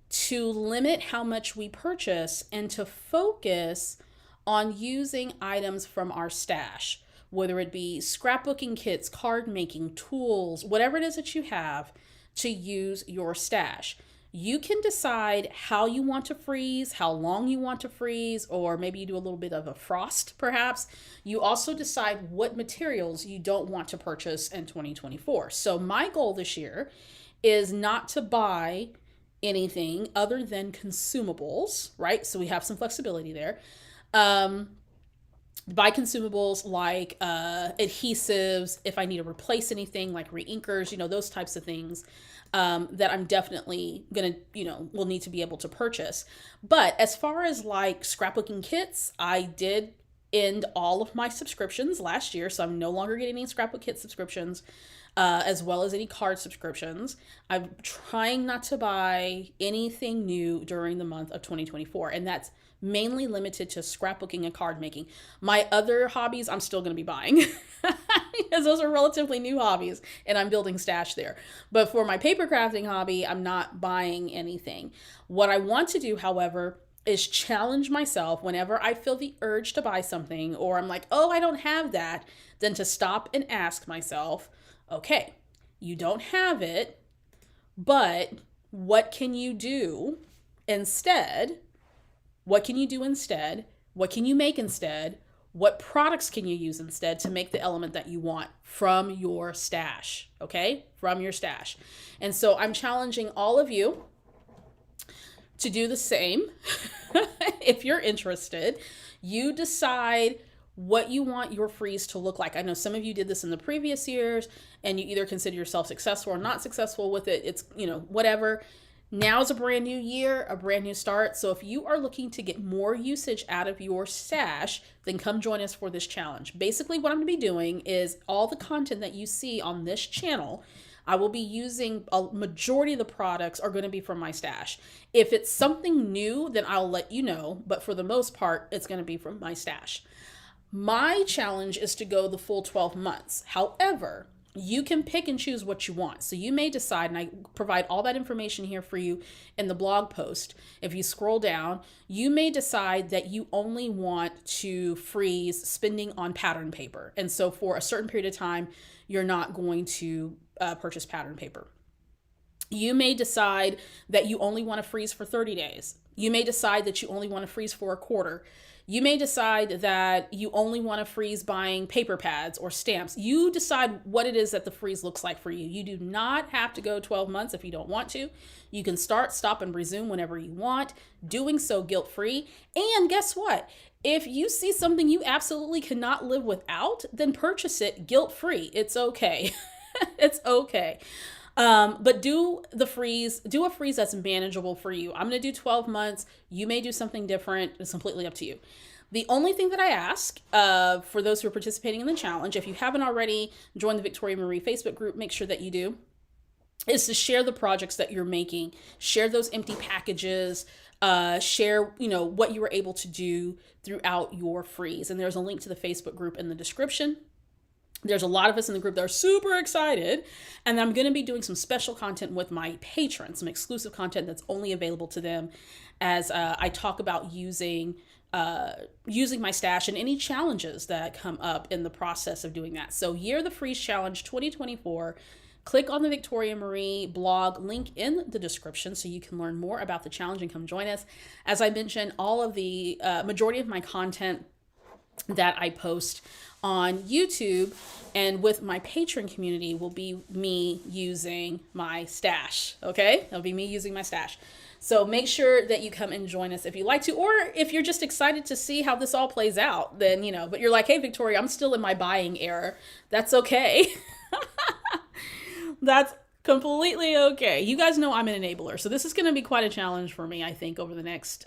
to limit how much we purchase and to focus on using items from our stash, whether it be scrapbooking kits, card making, tools, whatever it is that you have to use your stash. You can decide how you want to freeze, how long you want to freeze, or maybe you do a little bit of a frost, perhaps. You also decide what materials you don't want to purchase in 2024. So my goal this year is not to buy anything other than consumables, right? So we have some flexibility there. Buy consumables like adhesives, if I need to replace anything like reinkers, those types of things that I'm definitely gonna, will need to be able to purchase. But as far as like scrapbooking kits, I did end all of my subscriptions last year, so I'm no longer getting any scrapbook kit subscriptions, as well as any card subscriptions. I'm trying not to buy anything new during the month of 2024, and that's mainly limited to scrapbooking and card making. My other hobbies, I'm still going to be buying because those are relatively new hobbies and I'm building stash there. But for my paper crafting hobby, I'm not buying anything. What I want to do, however, is challenge myself whenever I feel the urge to buy something or I'm like, oh, I don't have that, then to stop and ask myself, okay, you don't have it, but what can you do instead? What can you do instead? What can you make instead? What products can you use instead to make the element that you want from your stash, okay? From your stash. And so I'm challenging all of you to do the same. If you're interested, you decide what you want your freeze to look like. I know some of you did this in the previous years and you either consider yourself successful or not successful with it. It's, whatever. Now is a brand new year, a brand new start. So if you are looking to get more usage out of your stash, then come join us for this challenge. Basically, what I'm going to be doing is all the content that you see on this channel, I will be using a majority of the products are going to be from my stash. If it's something new, then I'll let you know. But for the most part, it's going to be from my stash. My challenge is to go the full 12 months. However, you can pick and choose what you want. So you may decide, and I provide all that information here for you in the blog post. If you scroll down, you may decide that you only want to freeze spending on pattern paper. And so for a certain period of time, you're not going to purchase pattern paper. You may decide that you only want to freeze for 30 days. You may decide that you only want to freeze for a quarter. You may decide that you only want to freeze buying paper pads or stamps. You decide what it is that the freeze looks like for you. You do not have to go 12 months if you don't want to. You can start, stop, and resume whenever you want, doing so guilt-free. And guess what? If you see something you absolutely cannot live without, then purchase it guilt-free. It's okay. It's okay. But do a freeze that's manageable for you. I'm going to do 12 months. You may do something different. It's completely up to you. The only thing that I ask for those who are participating in the challenge, if you haven't already joined the Victoria Marie Facebook group, make sure that you do, is to share the projects that you're making, share those empty packages, share, what you were able to do throughout your freeze. And there's a link to the Facebook group in the description. There's a lot of us in the group that are super excited. And I'm going to be doing some special content with my patrons, some exclusive content that's only available to them as I talk about using my stash and any challenges that come up in the process of doing that. So Year of the Freeze Challenge 2024. Click on the Victoria Marie blog link in the description so you can learn more about the challenge and come join us. As I mentioned, all of the majority of my content that I post on YouTube and with my patron community will be me using my stash. Okay? It'll be me using my stash. So make sure that you come and join us if you like to, or if you're just excited to see how this all plays out, then, but you're like, hey, Victoria, I'm still in my buying era. That's okay. That's completely okay. You guys know I'm an enabler, so this is going to be quite a challenge for me, I think, over the next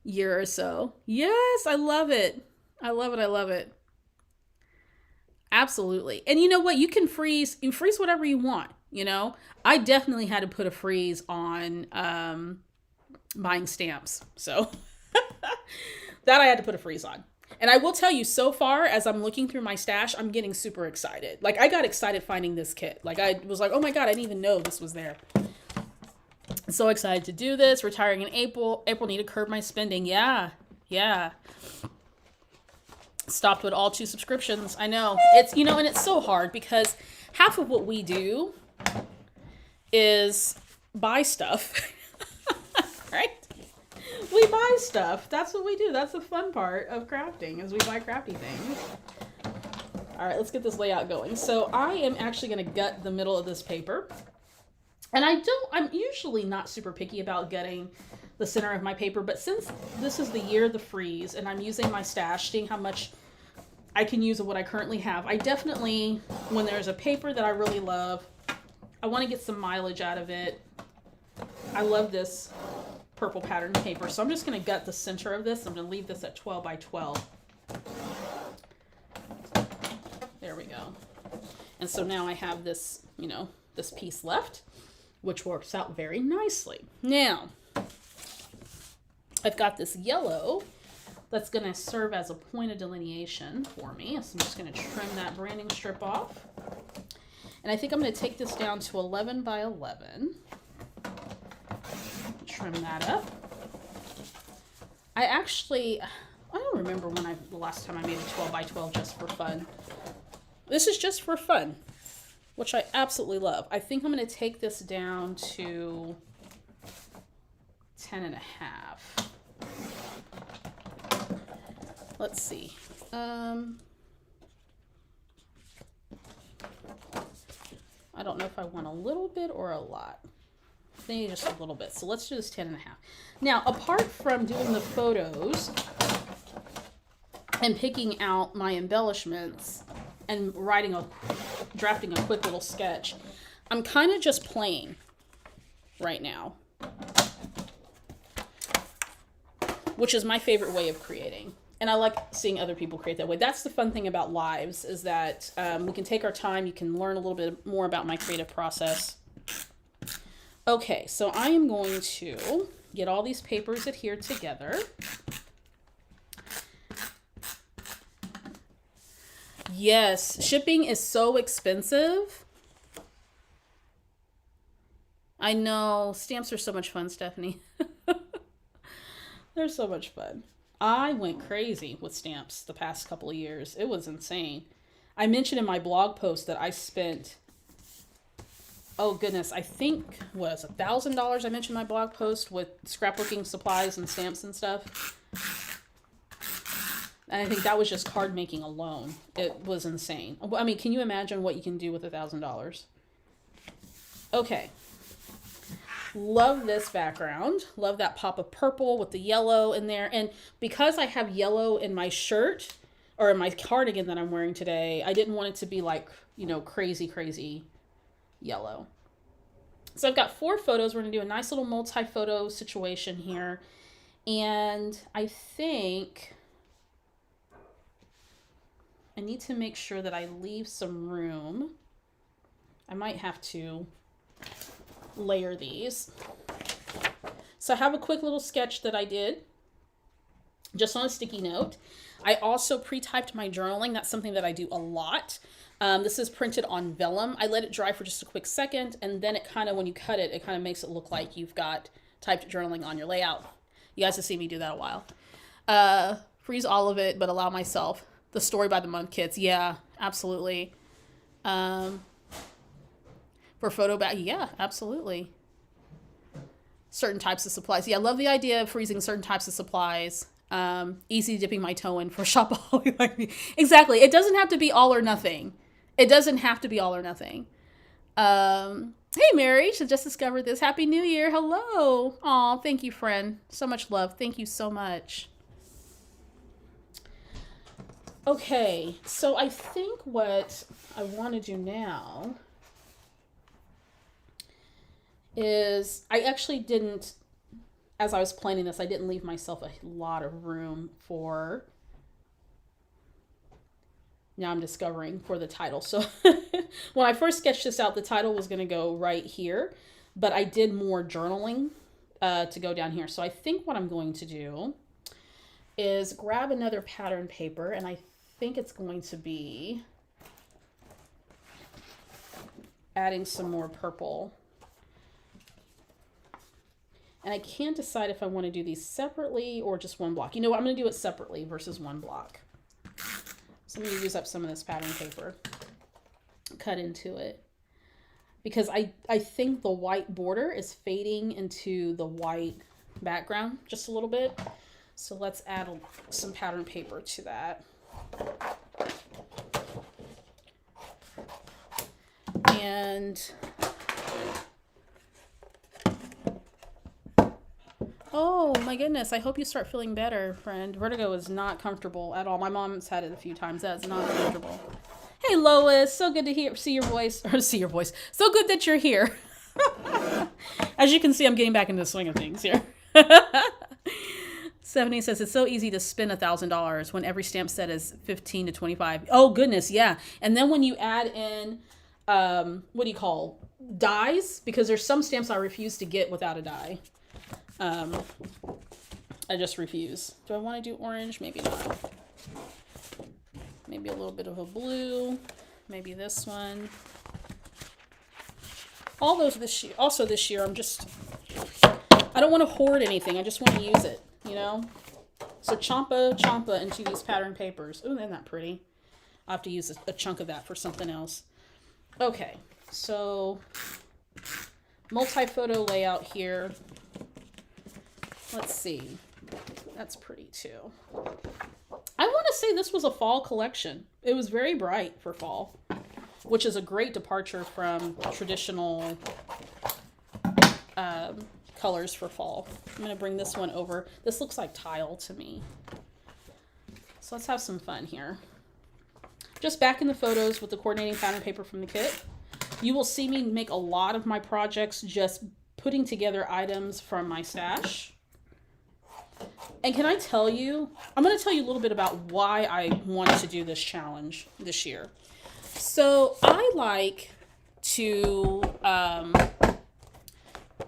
year or so. Yes, I love it. I love it. I love it. Absolutely. And you know what? You freeze whatever you want, I definitely had to put a freeze on buying stamps. So that I had to put a freeze on. And I will tell you, so far, as I'm looking through my stash, I'm getting super excited. Like, I got excited finding this kit. Like, I was like, oh my God, I didn't even know this was there. So excited to do this. Retiring in April. April, need to curb my spending. Yeah. Stopped with all 2 subscriptions. I know. It's, and it's so hard because half of what we do is buy stuff. Right? We buy stuff. That's what we do. That's the fun part of crafting, is we buy crafty things. All right, let's get this layout going. So I am actually going to gut the middle of this paper. And I'm usually not super picky about gutting the center of my paper, but since this is the year of the freeze and I'm using my stash, seeing how much I can use of what I currently have, I definitely, when there's a paper that I really love, I want to get some mileage out of it. I love this purple pattern paper, so I'm just going to gut the center of this. I'm going to leave this at 12 by 12. There we go. And so now I have this, this piece left, which works out very nicely. Now, I've got this yellow that's going to serve as a point of delineation for me. So I'm just going to trim that branding strip off. And I think I'm going to take this down to 11 by 11. Trim that up. I don't remember the last time I made a 12 by 12 just for fun. This is just for fun, which I absolutely love. I think I'm going to take this down to 10 and a half. Let's see. I don't know if I want a little bit or a lot. Maybe just a little bit. So let's do this 10 and a half. Now, apart from doing the photos and picking out my embellishments and drafting a quick little sketch, I'm kind of just playing right now, which is my favorite way of creating. And I like seeing other people create that way. That's the fun thing about lives, is that we can take our time. You can learn a little bit more about my creative process. Okay, so I am going to get all these papers adhered together. Yes, shipping is so expensive. I know. Stamps are so much fun, Stephanie. They're so much fun. I went crazy with stamps the past couple of years. It was insane. I mentioned in my blog post that I spent, oh goodness, I think was $1,000 I mentioned in my blog post with scrapbooking supplies and stamps and stuff. And I think that was just card making alone. It was insane. I mean, can you imagine what you can do with $1,000? Okay. Love this background. Love that pop of purple with the yellow in there. And because I have yellow in my shirt or in my cardigan that I'm wearing today, I didn't want it to be like, you know, crazy yellow. So I've got 4 photos. We're going to do a nice little multi-photo situation here. And I think I need to make sure that I leave some room. I might have to layer these. So I have a quick little sketch that I did just on a sticky note. I also pre-typed my journaling. That's something that I do a lot. This is printed on vellum. I let it dry for just a quick second, and then it kind of, when you cut it, it kind of makes it look like you've got typed journaling on your layout. You guys have seen me do that a while. Freeze all of it, but allow myself. The story by the month kits. Yeah, absolutely. For photo bag. Yeah, absolutely. Certain types of supplies. Yeah, I love the idea of freezing certain types of supplies. Easy dipping my toe in for shopaholic like me. Exactly. It doesn't have to be all or nothing. It doesn't have to be all or nothing. Hey, Mary, she just discovered this. Happy New Year. Hello. Aw, thank you, friend. So much love. Thank you so much. Okay, so I think what I want to do now is I actually didn't, as I was planning this, I didn't leave myself a lot of room for, now I'm discovering, for the title. So when I first sketched this out, the title was going to go right here, but I did more journaling to go down here. So I think what I'm going to do is grab another pattern paper, and I think it's going to be adding some more purple. And I can't decide if I want to do these separately or just one block. You know what? I'm going to do it separately versus one block. So I'm going to use up some of this pattern paper, cut into it. Because I think the white border is fading into the white background just a little bit. So let's add some pattern paper to that. And oh my goodness, I hope you start feeling better, friend. Vertigo is not comfortable at all. My mom's had it a few times. That's not comfortable. Hey Lois, so good to see your voice. So good that you're here. As you can see, I'm getting back into the swing of things here. 70 says it's so easy to spend $1,000 when every stamp set is 15 to 25. Oh goodness, yeah. And then when you add in what do you call dies? Because there's some stamps I refuse to get without a die. I just refuse. Do I want to do orange? Maybe not. Maybe a little bit of a blue. Maybe this one. All those this year. Also this year, I don't want to hoard anything. I just want to use it, you know? So champa into these pattern papers. Ooh, isn't that pretty? I'll have to use a chunk of that for something else. Okay, so multi-photo layout here. Let's see. That's pretty too. I want to say this was a fall collection. It was very bright for fall, which is a great departure from traditional colors for fall. I'm going to bring this one over. This looks like tile to me. So let's have some fun here. Just back in the photos with the coordinating pattern paper from the kit. You will see me make a lot of my projects just putting together items from my stash. And can I tell you, I'm going to tell you a little bit about why I wanted to do this challenge this year. So I like to,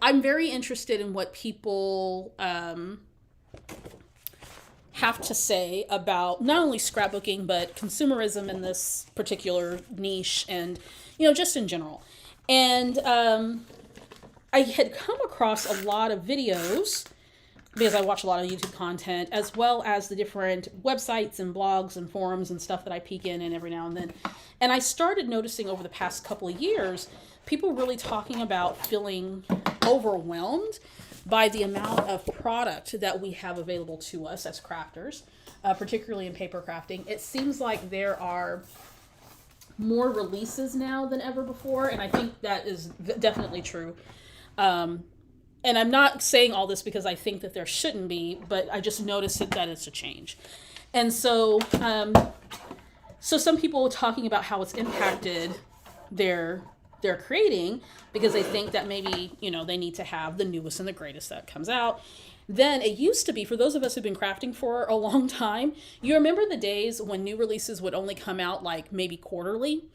I'm very interested in what people have to say about not only scrapbooking, but consumerism in this particular niche and, you know, just in general. And I had come across a lot of videos because I watch a lot of YouTube content, as well as the different websites and blogs and forums and stuff that I peek in every now and then. And I started noticing over the past couple of years, people really talking about feeling overwhelmed by the amount of product that we have available to us as crafters, particularly in paper crafting. It seems like there are more releases now than ever before, and I think that is definitely true. And I'm not saying all this because I think that there shouldn't be, but I just noticed that it's a change. And so, so some people were talking about how it's impacted their they're creating because they think that maybe, they need to have the newest and the greatest that comes out. Then it used to be, for those of us who've been crafting for a long time, you remember the days when new releases would only come out like maybe quarterly,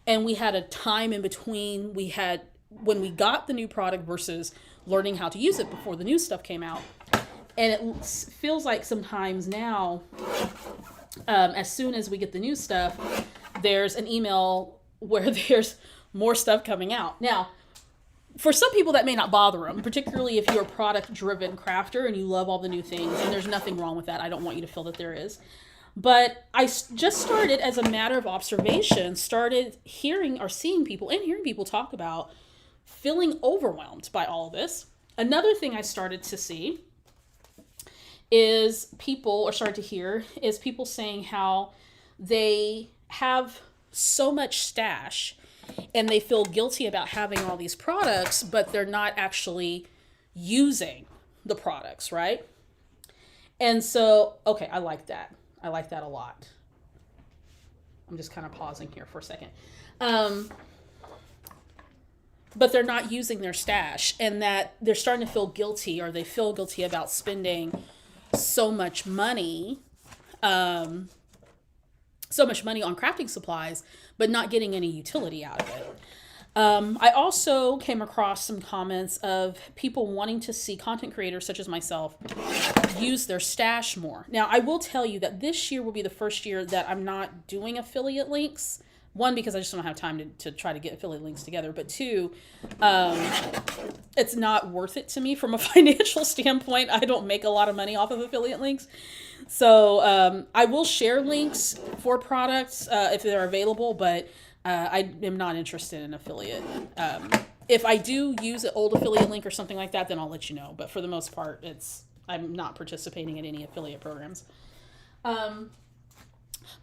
and we had a time in between. We had when we got the new product versus learning how to use it before the new stuff came out. And it feels like sometimes now, as soon as we get the new stuff, there's an email where there's more stuff coming out. Now, for some people that may not bother them, particularly if you're a product-driven crafter and you love all the new things, and there's nothing wrong with that. I don't want you to feel that there is. But I just started, as a matter of observation, started hearing or seeing people and hearing people talk about feeling overwhelmed by all of this. Another thing I started to see is people saying how they have so much stash and they feel guilty about having all these products, but they're not actually using the products, right? And so, okay, I like that. I like that a lot. I'm just kind of pausing here for a second. But they're not using their stash, and that they're starting to feel guilty, or they feel guilty about spending so much money on crafting supplies, but not getting any utility out of it. I also came across some comments of people wanting to see content creators such as myself use their stash more. Now, I will tell you that this year will be the first year that I'm not doing affiliate links. One, because I just don't have time to try to get affiliate links together. But two, it's not worth it to me from a financial standpoint. I don't make a lot of money off of affiliate links. So I will share links for products if they're available, but I am not interested in affiliate. If I do use an old affiliate link or something like that, then I'll let you know. But for the most part, I'm not participating in any affiliate programs.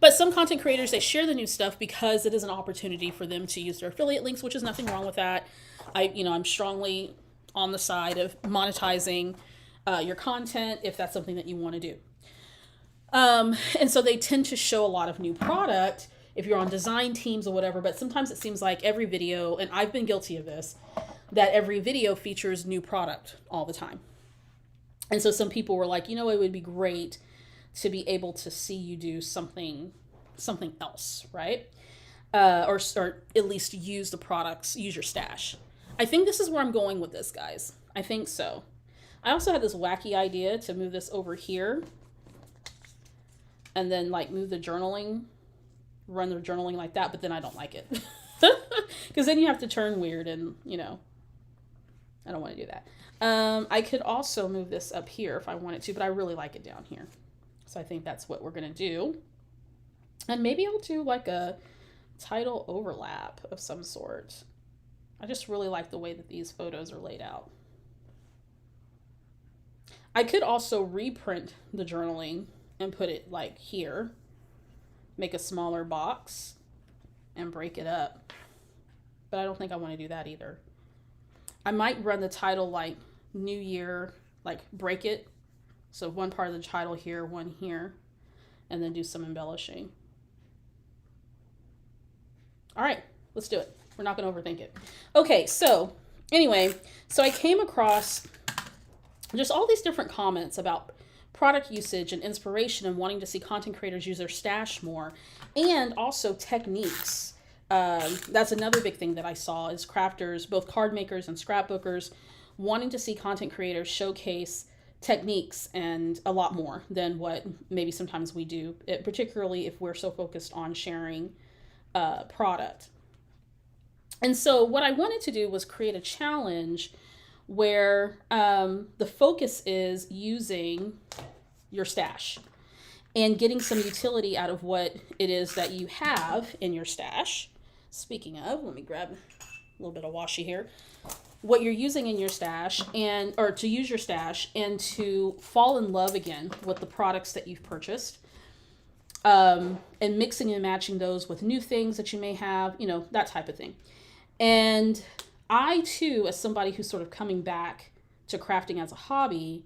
But some content creators, they share the new stuff because it is an opportunity for them to use their affiliate links, which is nothing wrong with that. I'm strongly on the side of monetizing your content if that's something that you want to do. And so they tend to show a lot of new product if you're on design teams or whatever, but sometimes it seems like every video, and I've been guilty of this, that every video features new product all the time. And so some people were like, it would be great to be able to see you do something else, right? Or at least use the products, use your stash. I think this is where I'm going with this, guys. I think so. I also had this wacky idea to move this over here and then move the journaling, run the journaling like that, but then I don't like it. Because then you have to turn weird and, I don't want to do that. I could also move this up here if I wanted to, but I really like it down here. So I think that's what we're going to do. And maybe I'll do a title overlap of some sort. I just really like the way that these photos are laid out. I could also reprint the journaling and put it here. Make a smaller box and break it up. But I don't think I want to do that either. I might run the title New Year, break it. So one part of the title here, one here, and then do some embellishing. All right, let's do it. We're not going to overthink it. Okay, so anyway, I came across just all these different comments about product usage and inspiration and wanting to see content creators use their stash more, and also techniques. That's another big thing that I saw is crafters, both card makers and scrapbookers, wanting to see content creators showcase techniques and a lot more than what maybe sometimes we do, particularly if we're so focused on sharing product. And so what I wanted to do was create a challenge where the focus is using your stash and getting some utility out of what it is that you have in your stash. Speaking of, let me grab a little bit of washi here. What you're using in your stash or to use your stash and to fall in love again with the products that you've purchased, and mixing and matching those with new things that you may have, that type of thing. And I too, as somebody who's sort of coming back to crafting as a hobby,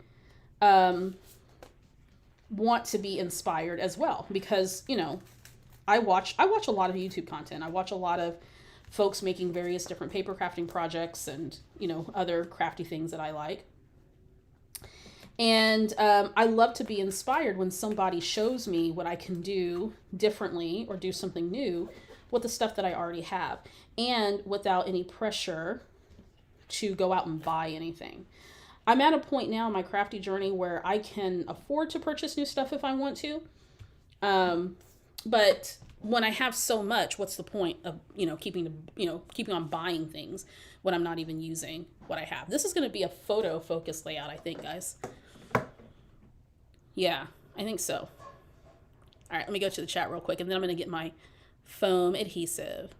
want to be inspired as well because, I watch a lot of YouTube content. I watch a lot of folks making various different paper crafting projects and, you know, other crafty things that I like. And I love to be inspired when somebody shows me what I can do differently or do something new with the stuff that I already have, and without any pressure to go out and buy anything. I'm at a point now in my crafty journey where I can afford to purchase new stuff if I want to. But when I have so much, what's the point of, keeping on buying things when I'm not even using what I have? This is going to be a photo focused layout, I think, guys. Yeah, I think so. All right, let me go to the chat real quick, and then I'm going to get my foam adhesive.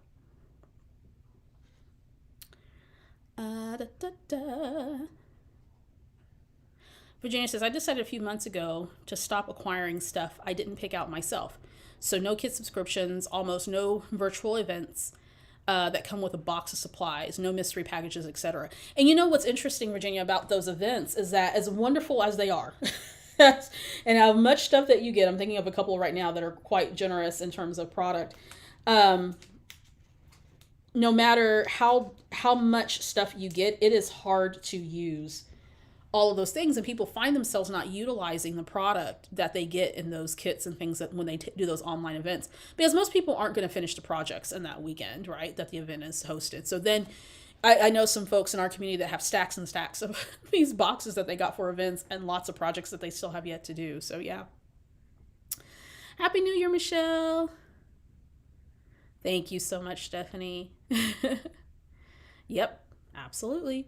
Virginia says, I decided a few months ago to stop acquiring stuff I didn't pick out myself. So no kit subscriptions, almost no virtual events that come with a box of supplies, no mystery packages, etc. And you know what's interesting, Virginia, about those events is that as wonderful as they are, and how much stuff that you get, I'm thinking of a couple right now that are quite generous in terms of product. No matter how much stuff you get, it is hard to use all of those things, and people find themselves not utilizing the product that they get in those kits and things that when they do those online events, because most people aren't going to finish the projects in that weekend, right, that the event is hosted. So then I know some folks in our community that have stacks and stacks of these boxes that they got for events and lots of projects that they still have yet to do. So yeah. Happy New Year, Michelle. Thank you so much, Stephanie. Yep, absolutely.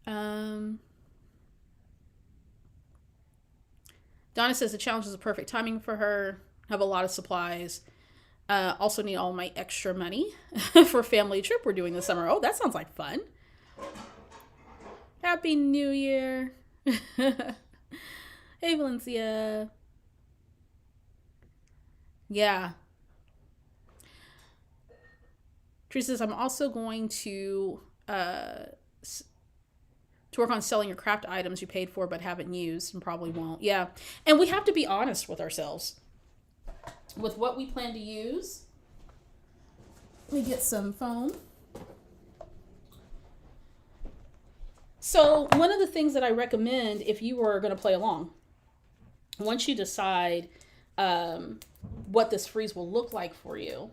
Donna says the challenge is the perfect timing for her. Have a lot of supplies. Also need all my extra money for a family trip we're doing this summer. Oh, that sounds like fun. Happy New Year. Hey, Valencia. Yeah. Teresa says, I'm also going to work on selling your craft items you paid for but haven't used and probably won't. Yeah. And we have to be honest with ourselves with what we plan to use. Let me get some foam. So one of the things that I recommend if you are going to play along, once you decide what this freeze will look like for you,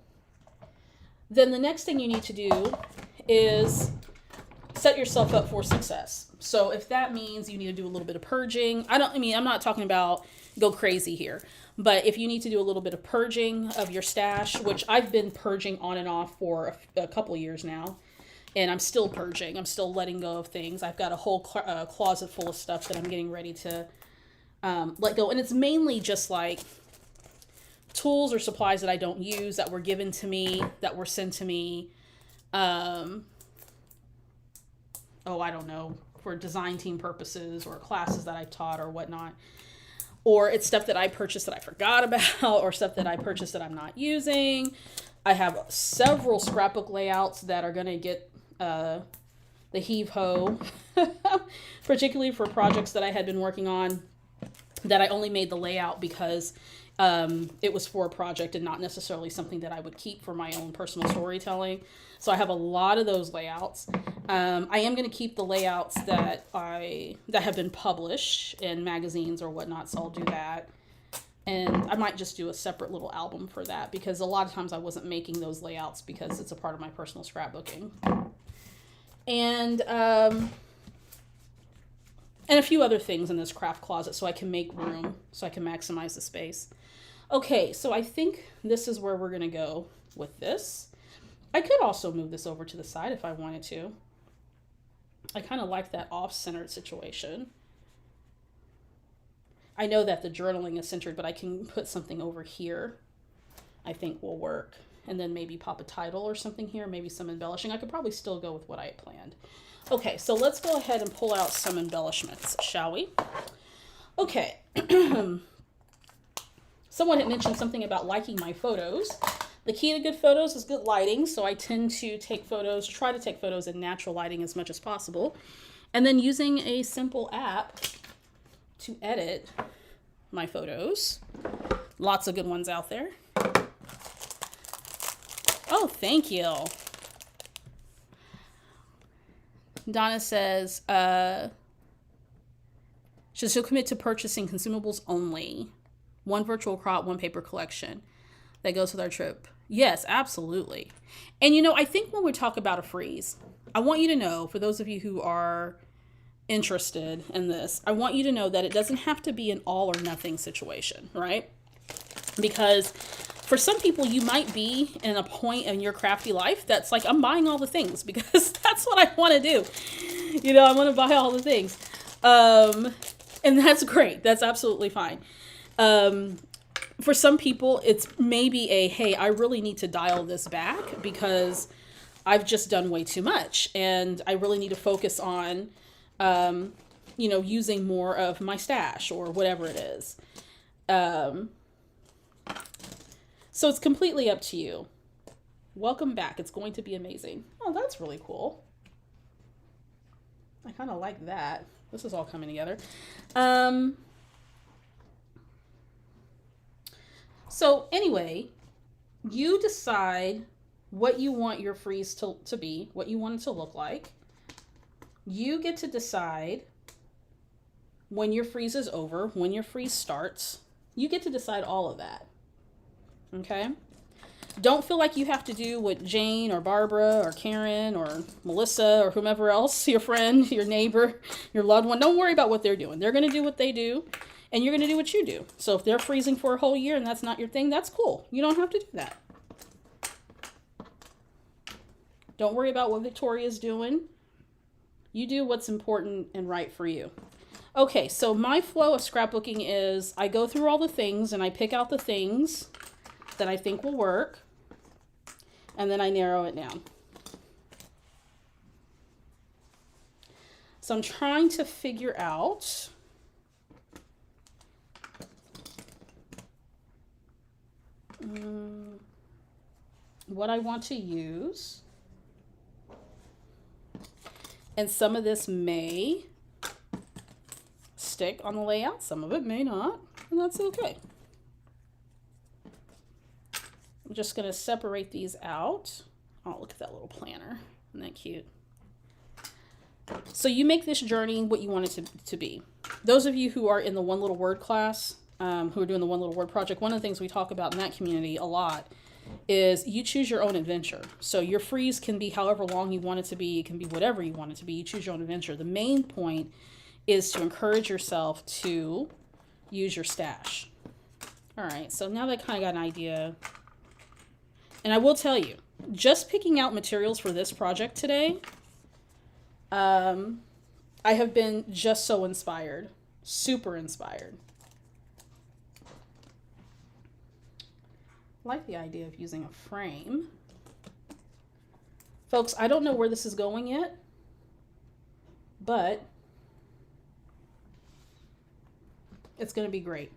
then the next thing you need to do is set yourself up for success. So if that means you need to do a little bit of purging, I'm not talking about go crazy here, but if you need to do a little bit of purging of your stash, which I've been purging on and off for a couple years now, and I'm still purging, I'm still letting go of things. I've got a whole closet full of stuff that I'm getting ready to let go. And it's mainly just like tools or supplies that I don't use that were given to me, that were sent to me. I don't know, for design team purposes or classes that I taught or whatnot. Or it's stuff that I purchased that I forgot about, or stuff that I purchased that I'm not using. I have several scrapbook layouts that are going to get the heave-ho, particularly for projects that I had been working on that I only made the layout because it was for a project and not necessarily something that I would keep for my own personal storytelling. So I have a lot of those layouts. I am going to keep the layouts that have been published in magazines or whatnot, so I'll do that. And I might just do a separate little album for that because a lot of times I wasn't making those layouts because it's a part of my personal scrapbooking. And a few other things in this craft closet so I can make room, so I can maximize the space. Okay, so I think this is where we're going to go with this. I could also move this over to the side if I wanted to. I kind of like that off-centered situation. I know that the journaling is centered, but I can put something over here I think will work. And then maybe pop a title or something here, maybe some embellishing. I could probably still go with what I had planned. Okay, so let's go ahead and pull out some embellishments, shall we? Okay. Someone had mentioned something about liking my photos. The key to good photos is good lighting, so I tend to try to take photos in natural lighting as much as possible. And then using a simple app to edit my photos. Lots of good ones out there. Oh, thank you. Donna says, she'll commit to purchasing consumables only. One virtual crop, one paper collection. That goes with our trip. Yes, absolutely. And, you know, I think when we talk about a freeze, I want you to know, for those of you who are interested in this, I want you to know that it doesn't have to be an all or nothing situation, right? Because for some people, you might be in a point in your crafty life that's like, I'm buying all the things because that's what I want to do. You know, I want to buy all the things. And that's great. That's absolutely fine. For some people, it's maybe hey, I really need to dial this back because I've just done way too much. And I really need to focus on, you know, using more of my stash or whatever it is. So it's completely up to you. Welcome back. It's going to be amazing. Oh, that's really cool. I kind of like that. This is all coming together. So anyway, you decide what you want your freeze to be, what you want it to look like. You get to decide when your freeze is over, when your freeze starts. You get to decide all of that. Okay? Don't feel like you have to do what Jane or Barbara or Karen or Melissa or whomever else, your friend, your neighbor, your loved one. Don't worry about what they're doing. They're going to do what they do, and you're going to do what you do. So if they're freezing for a whole year and that's not your thing, that's cool. You don't have to do that. Don't worry about what Victoria's doing. You do what's important and right for you. Okay, so my flow of scrapbooking is I go through all the things and I pick out the things that I think will work, and then I narrow it down. So I'm trying to figure out what I want to use. And some of this may stick on the layout, some of it may not, and that's okay. I'm just going to separate these out. Oh, look at that little planner. Isn't that cute? So you make this journey what you want it to be. Those of you who are in the One Little Word class, who are doing the One Little Word project, one of the things we talk about in that community a lot is you choose your own adventure. So your freeze can be however long you want it to be. It can be whatever you want it to be. You choose your own adventure. The main point is to encourage yourself to use your stash. All right, so now that I kind of got an idea. And I will tell you, just picking out materials for this project today, I have been just so inspired, super inspired. I like the idea of using a frame. Folks, I don't know where this is going yet, but it's going to be great.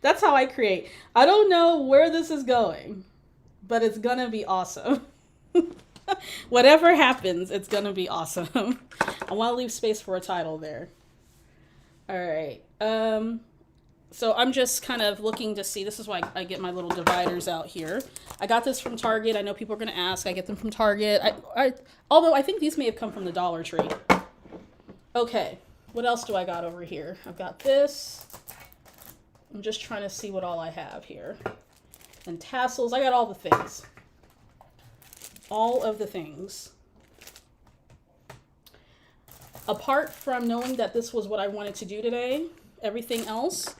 That's how I create. I don't know where this is going, but it's going to be awesome. Whatever happens, it's going to be awesome. I want to leave space for a title there. All right. So I'm just kind of looking to see. This is why I get my little dividers out here. I got this from Target. I know people are going to ask. I get them from Target. Although I think these may have come from the Dollar Tree. Okay. What else do I got over here? I've got this. I'm just trying to see what all I have here. And tassels. I got all the things. All of the things. Apart from knowing that this was what I wanted to do today, everything else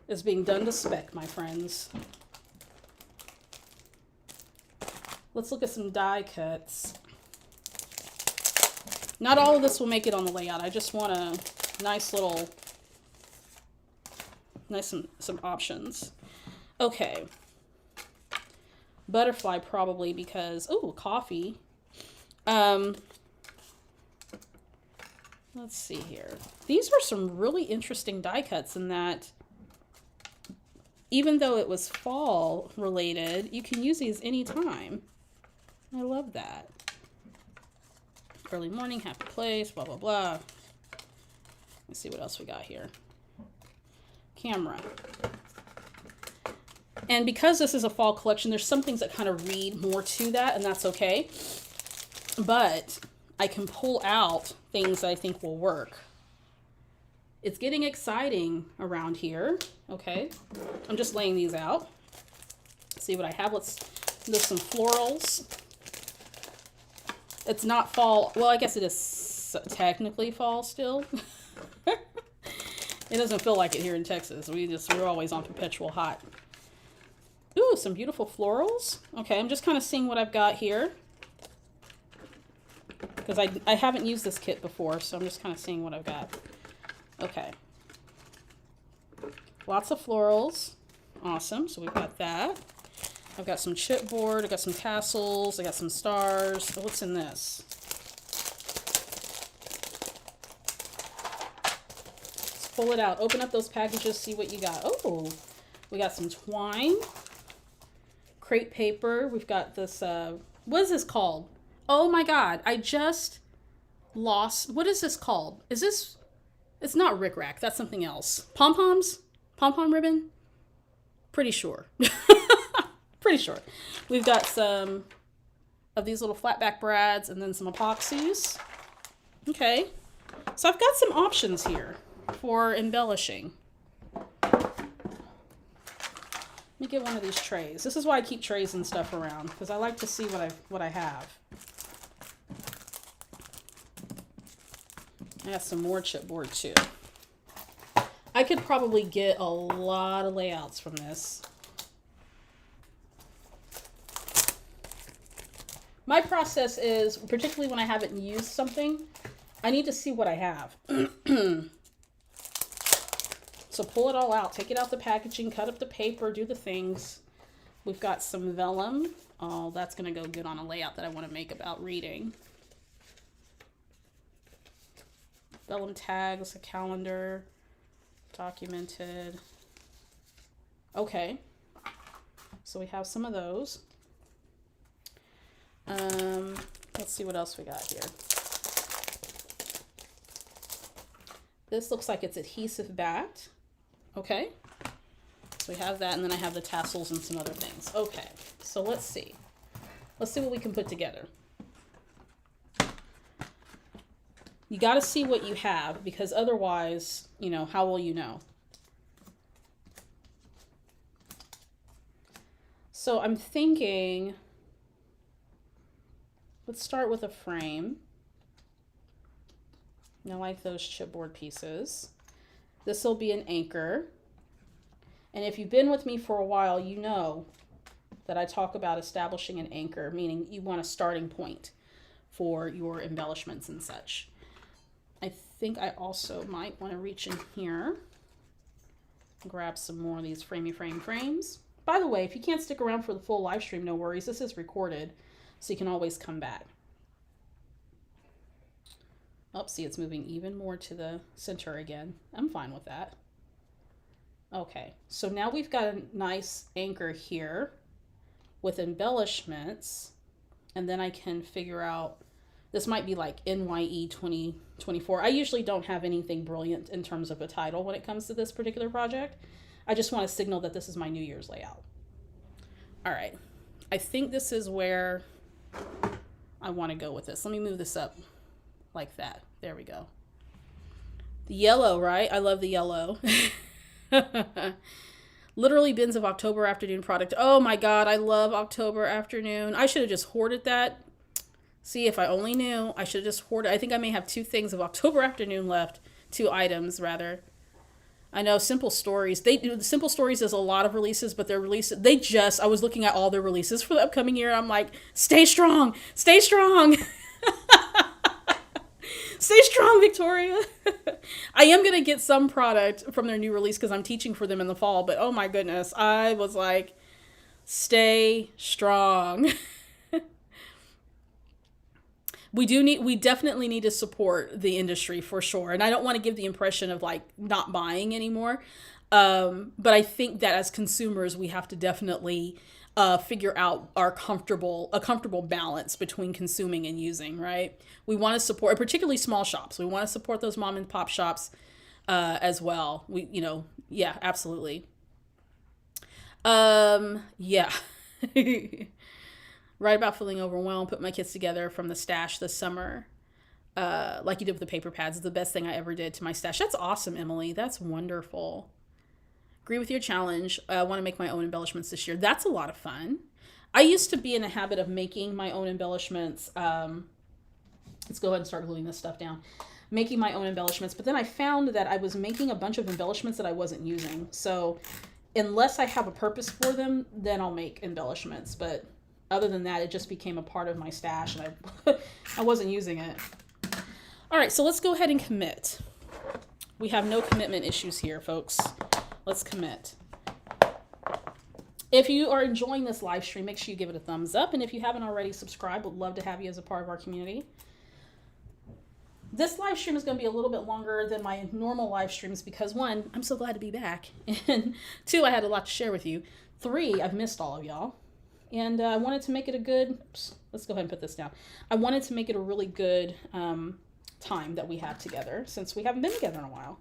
is being done to spec, my friends. Let's look at some die cuts. Not all of this will make it on the layout. I just want a nice little, some options. Okay. Butterfly probably because, oh, coffee. Let's see here. These were some really interesting die cuts in that even though it was fall related, you can use these anytime. I love that. Early morning, happy place, blah, blah, blah. Let's see what else we got here. Camera. And because this is a fall collection, there's some things that kind of read more to that, and that's okay. But I can pull out things that I think will work. It's getting exciting around here. Okay, I'm just laying these out. See what I have. Let's do some florals. It's not fall. Well, I guess it is technically fall still. It doesn't feel like it here in Texas. We're always on perpetual hot. Ooh, some beautiful florals. Okay, I'm just kind of seeing what I've got here, because I haven't used this kit before, so I'm just kind of seeing what I've got. Okay. Lots of florals. Awesome. So we've got that. I've got some chipboard. I've got some tassels. I got some stars. What's in this? Let's pull it out. Open up those packages. See what you got. Oh, we got some twine. Crepe paper. We've got this, what is this called? Oh my God. I just lost. What is this called? Is this, it's not rickrack. That's something else. Pom-poms? Pom-pom ribbon? Pretty sure. Pretty sure. We've got some of these little flatback brads and then some epoxies. Okay. So I've got some options here for embellishing. Let me get one of these trays. This is why I keep trays and stuff around, because I like to see what I have. I got some more chipboard too. I could probably get a lot of layouts from this. My process is, particularly when I haven't used something, I need to see what I have. So pull it all out, take it out the packaging, cut up the paper, do the things. We've got some vellum. Oh, that's going to go good on a layout that I want to make about reading. Vellum tags, a calendar, documented. Okay, so we have some of those. Let's see what else we got here. This looks like it's adhesive backed. Okay, so we have that, and then I have the tassels and some other things. Okay, so let's see. Let's see what we can put together. You got to see what you have, because otherwise, you know, how will you know? So I'm thinking, let's start with a frame. I like those chipboard pieces. This will be an anchor. And if you've been with me for a while, you know that I talk about establishing an anchor, meaning you want a starting point for your embellishments and such. I think I also might want to reach in here, grab some more of these framey frame frames. By the way, if you can't stick around for the full live stream, no worries. This is recorded, so you can always come back. Oh, see, it's moving even more to the center again. I'm fine with that. Okay, so now we've got a nice anchor here with embellishments, and then I can figure out, this might be like NYE 2024. I usually don't have anything brilliant in terms of a title when it comes to this particular project. I just want to signal that this is my New Year's layout. All right, I think this is where I want to go with this. Let me move this up like that. There we go. The yellow, right? I love the yellow. Literally bins of October afternoon product. Oh my God, I love October afternoon. I should have just hoarded that. See, if I only knew, I should have just hoarded. I think I may have 2 things of October afternoon left. 2 items, rather. I know Simple Stories. Simple Stories does a lot of releases, but their releases, I was looking at all their releases for the upcoming year. I'm like, stay strong, stay strong. Stay strong, Victoria. I am going to get some product from their new release because I'm teaching for them in the fall, but oh my goodness, I was like, stay strong. We definitely need to support the industry for sure. And I don't want to give the impression of like not buying anymore. But I think that as consumers, we have to definitely figure out a comfortable balance between consuming and using, right? We want to support, particularly small shops. We want to support those mom and pop shops as well. Yeah, absolutely. Yeah. Right about feeling overwhelmed, put my kids together from the stash this summer. Like you did with the paper pads, is the best thing I ever did to my stash. That's awesome, Emily. That's wonderful. Agree with your challenge. I want to make my own embellishments this year. That's a lot of fun. I used to be in a habit of making my own embellishments. Let's go ahead and start gluing this stuff down. Making my own embellishments, but then I found that I was making a bunch of embellishments that I wasn't using. So unless I have a purpose for them, then I'll make embellishments. But other than that, it just became a part of my stash, and I wasn't using it. All right, so let's go ahead and commit. We have no commitment issues here, folks. Let's commit. If you are enjoying this live stream, make sure you give it a thumbs up. And if you haven't already subscribed, we'd love to have you as a part of our community. This live stream is going to be a little bit longer than my normal live streams because, one, I'm so glad to be back. And two, I had a lot to share with you. Three, I've missed all of y'all. And I wanted to make it a good, let's go ahead and put this down. I wanted to make it a really good time that we have together since we haven't been together in a while.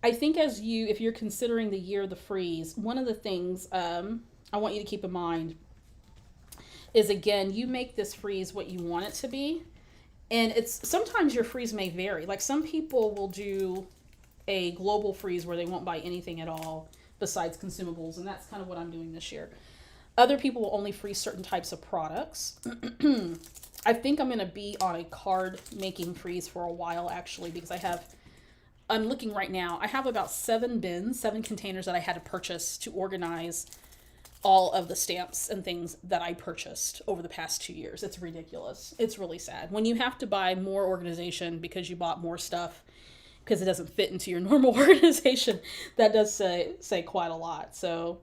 I think if you're considering the year of the freeze, one of the things I want you to keep in mind is, again, you make this freeze what you want it to be. And sometimes your freeze may vary. Like some people will do a global freeze where they won't buy anything at all besides consumables. And that's kind of what I'm doing this year. Other people will only freeze certain types of products. I think I'm going to be on a card making freeze for a while, actually, because I'm looking right now. I have about 7 containers that I had to purchase to organize all of the stamps and things that I purchased over the past 2 years. It's ridiculous. It's really sad. When you have to buy more organization because you bought more stuff because it doesn't fit into your normal organization, that does say quite a lot. So,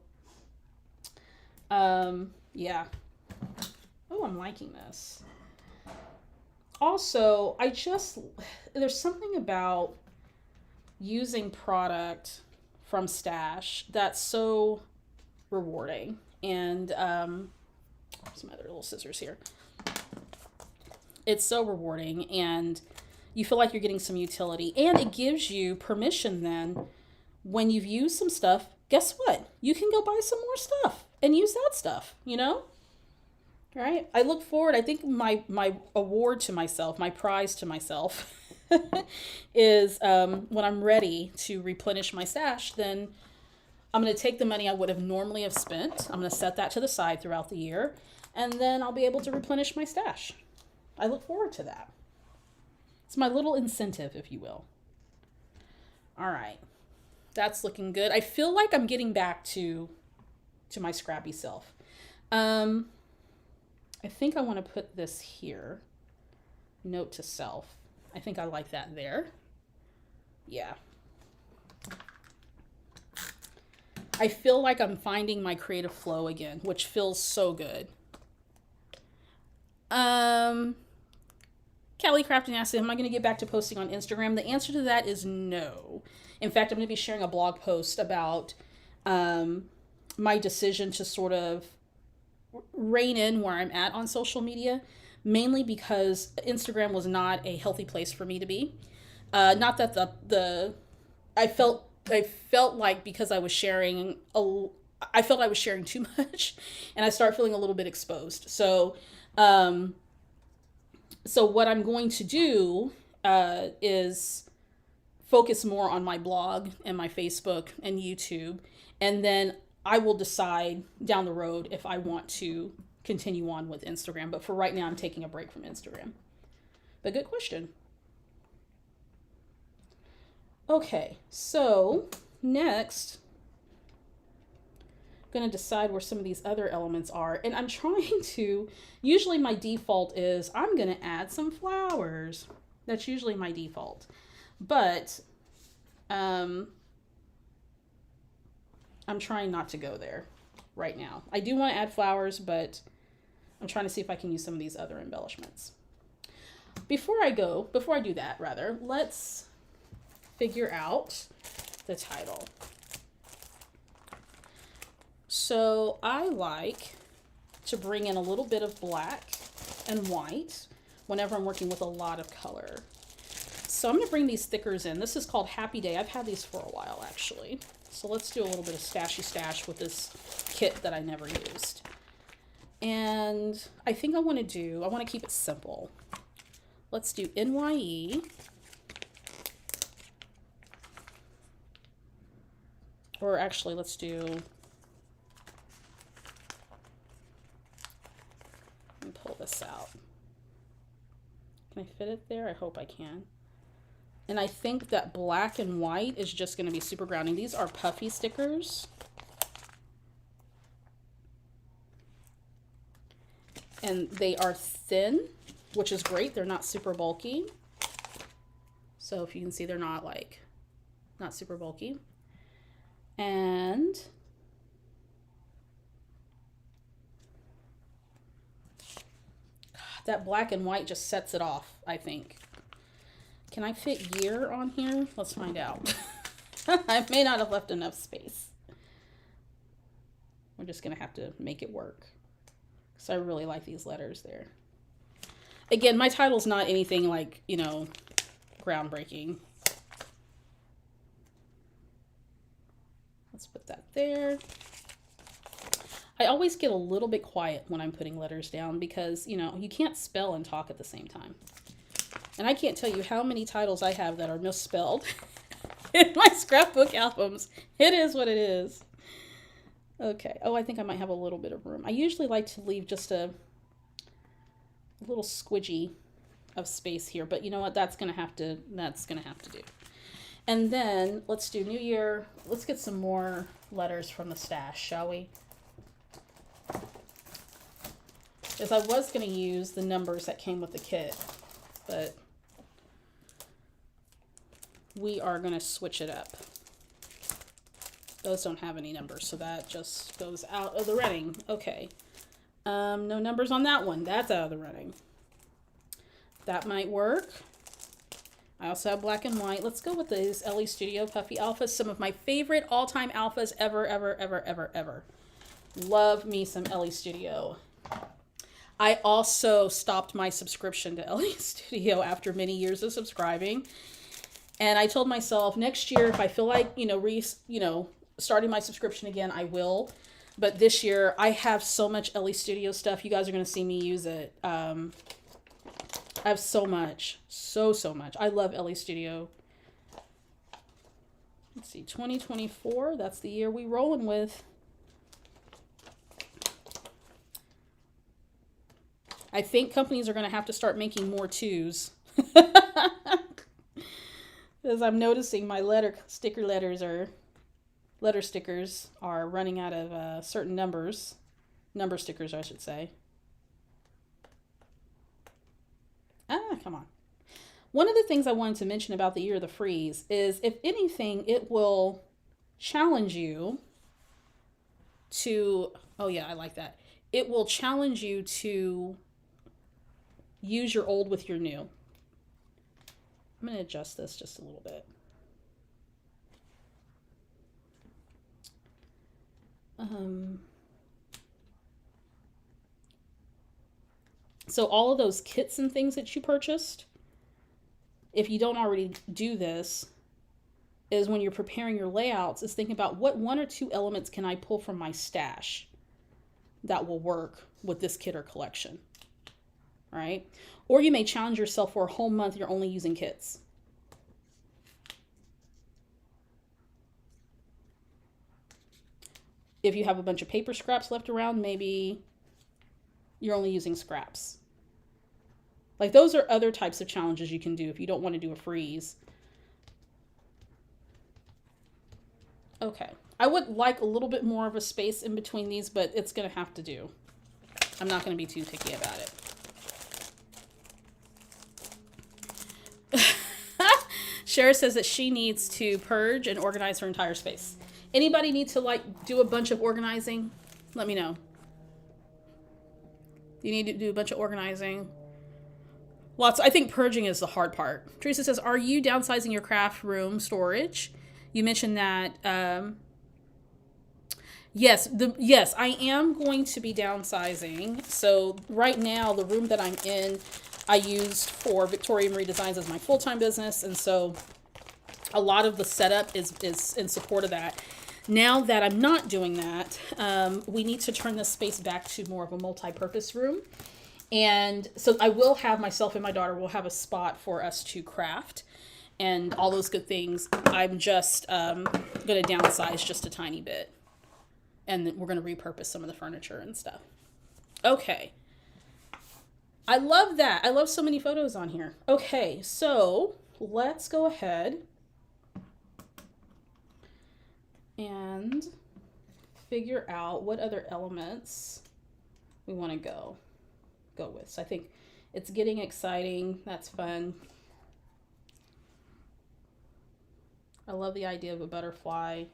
yeah. Oh, I'm liking this. Also, there's something about using product from stash that's so rewarding. And some other little scissors here. It's so rewarding, and you feel like you're getting some utility, and it gives you permission then, when you've used some stuff, guess what? You can go buy some more stuff and use that stuff, you know? Right? I look forward, I think my award to myself, my prize to myself is when I'm ready to replenish my stash, then I'm going to take the money I would have normally have spent. I'm going to set that to the side throughout the year, and then I'll be able to replenish my stash. I look forward to that. It's my little incentive, if you will. All right. That's looking good. I feel like I'm getting back to my scrappy self. I think I want to put this here. Note to self. I think I like that there. Yeah. I feel like I'm finding my creative flow again, which feels so good. Kelly Crafting asked, am I going to get back to posting on Instagram? The answer to that is no. In fact, I'm going to be sharing a blog post about my decision to sort of rein in where I'm at on social media, mainly because Instagram was not a healthy place for me to be. Not that I felt like because I was sharing I felt I was sharing too much, and I started feeling a little bit exposed. So what I'm going to do is focus more on my blog and my Facebook and YouTube, and then I will decide down the road if I want to continue on with Instagram. But for right now, I'm taking a break from Instagram. But good question. Okay, so next, I'm going to decide where some of these other elements are. And I'm trying to, usually my default is I'm going to add some flowers. That's usually my default. But I'm trying not to go there right now. I do want to add flowers, but I'm trying to see if I can use some of these other embellishments. Before I do that, rather, let's figure out the title. So I like to bring in a little bit of black and white whenever I'm working with a lot of color. So I'm going to bring these stickers in. This is called Happy Day. I've had these for a while, actually. So let's do a little bit of stashy stash with this kit that I never used. And I think I want to keep it simple. Let's do NYE. Or actually, let's do, let me pull this out. Can I fit it there? I hope I can. And I think that black and white is just going to be super grounding. These are puffy stickers. And they are thin, which is great. They're not super bulky. So if you can see, they're not super bulky. And that black and white just sets it off, I think. Can I fit year on here? Let's find out. I may not have left enough space. We're just going to have to make it work. So I really like these letters there. Again, my title's not anything like, you know, groundbreaking. Let's put that there. I always get a little bit quiet when I'm putting letters down because, you know, you can't spell and talk at the same time. And I can't tell you how many titles I have that are misspelled in my scrapbook albums. It is what it is. Okay. Oh, I think I might have a little bit of room. I usually like to leave just a little squidgy of space here, but you know what? That's gonna have to do. And then let's do New Year. Let's get some more letters from the stash, shall we? Because I was gonna use the numbers that came with the kit, but we are gonna switch it up. Those don't have any numbers, so that just goes out of the running. Okay. No numbers on that one. That's out of the running. That might work. I also have black and white. Let's go with these LE Studio Puffy Alphas. Some of my favorite all-time alphas ever, ever, ever, ever, ever. Love me some LE Studio. I also stopped my subscription to LE Studio after many years of subscribing. And I told myself next year, if I feel like, starting my subscription again, I will. But this year, I have so much LE Studio stuff. You guys are going to see me use it. I have so much. So much. I love LE Studio. Let's see, 2024. That's the year we rolling with. I think companies are going to have to start making more twos. Because I'm noticing my letter stickers are running out of certain numbers. Number stickers, I should say. Come on. One of the things I wanted to mention about the Year of the Freeze is, if anything, it will challenge you to, oh yeah, I like that. It will challenge you to use your old with your new. I'm going to adjust this just a little bit. So all of those kits and things that you purchased, if you don't already do this, is when you're preparing your layouts, is thinking about what one or two elements can I pull from my stash that will work with this kit or collection, right? Or you may challenge yourself for a whole month, you're only using kits. If you have a bunch of paper scraps left around, maybe you're only using scraps. Like, those are other types of challenges you can do if you don't want to do a freeze. Okay. I would like a little bit more of a space in between these, but it's going to have to do. I'm not going to be too picky about it. Shara says that she needs to purge and organize her entire space. Anybody need to do a bunch of organizing? Let me know. You need to do a bunch of organizing. I think purging is the hard part. Teresa says, are you downsizing your craft room storage? You mentioned that. Yes, I am going to be downsizing. So right now, the room that I'm in, I used for Victoria Marie Designs as my full-time business. And so a lot of the setup is in support of that. Now that I'm not doing that, we need to turn this space back to more of a multi-purpose room. And so I will have myself and my daughter will have a spot for us to craft and all those good things. I'm just going to downsize just a tiny bit. And then we're going to repurpose some of the furniture and stuff. Okay. I love that. I love so many photos on here. Okay, so let's go ahead and figure out what other elements we want to go with. So I think it's getting exciting. That's fun. I love the idea of a butterfly.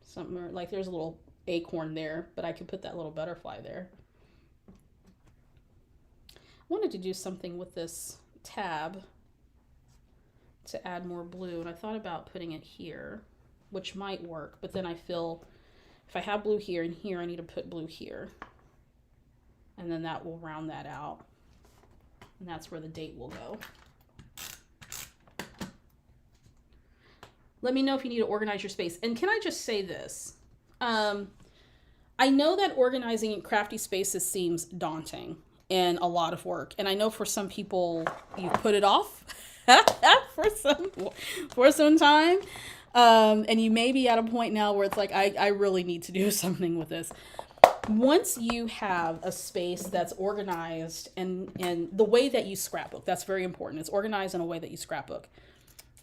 Something like there's a little acorn there, but I could put that little butterfly there. I wanted to do something with this tab to add more blue, and I thought about putting it here, which might work, but then I feel if I have blue here and here, I need to put blue here, and then that will round that out, and that's where the date will go. Let me know if you need to organize your space. And can I just say this? I know that organizing crafty spaces seems daunting and a lot of work, and I know for some people you put it off for some time, and you may be at a point now where it's like I really need to do something with this. Once you have a space that's organized and the way that you scrapbook, that's very important. It's organized in a way that you scrapbook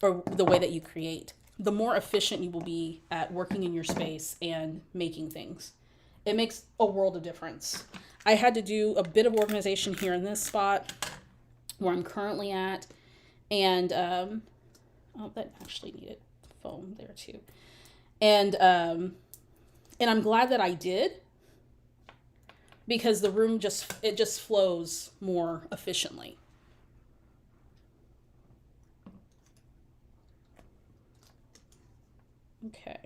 or the way that you create. The more efficient you will be at working in your space and making things. It makes a world of difference. I had to do a bit of organization here in this spot where I'm currently at. And, oh, that actually needed foam there too. And I'm glad that I did, because the room it just flows more efficiently. Okay.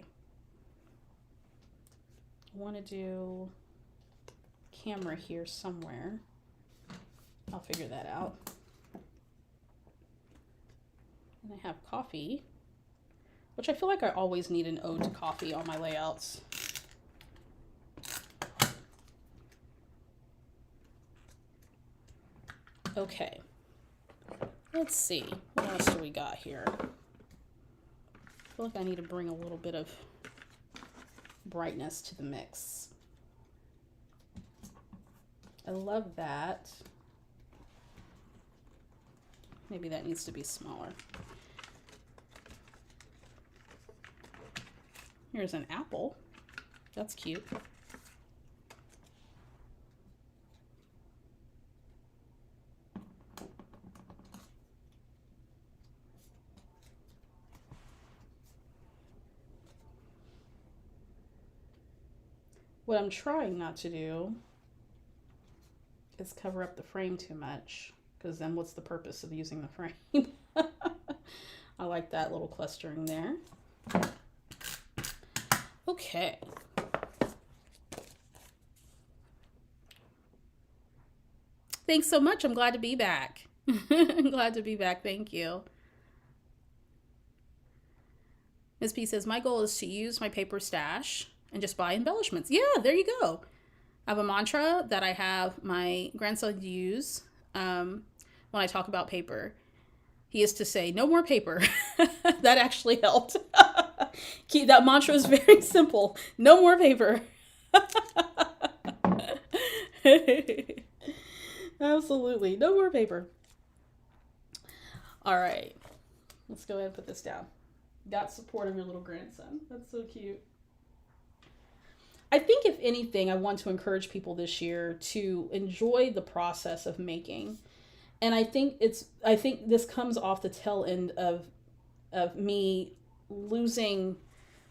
I want to do camera here somewhere. I'll figure that out. And I have coffee, which I feel like I always need an ode to coffee on my layouts. Okay. Let's see. What else do we got here? I feel like I need to bring a little bit of brightness to the mix. I love that. Maybe that needs to be smaller. Here's an apple. That's cute. What I'm trying not to do is cover up the frame too much, because then what's the purpose of using the frame? I like that little clustering there. Okay. Thanks so much. I'm glad to be back. I'm glad to be back. Thank you. Ms. P says, my goal is to use my paper stash and just buy embellishments. Yeah, there you go. I have a mantra that I have my grandson use when I talk about paper. He is to say, no more paper. That actually helped. That mantra is very simple. No more paper. Absolutely. No more paper. All right. Let's go ahead and put this down. Got support of your little grandson. That's so cute. I think if anything, I want to encourage people this year to enjoy the process of making. And I think this comes off the tail end of me losing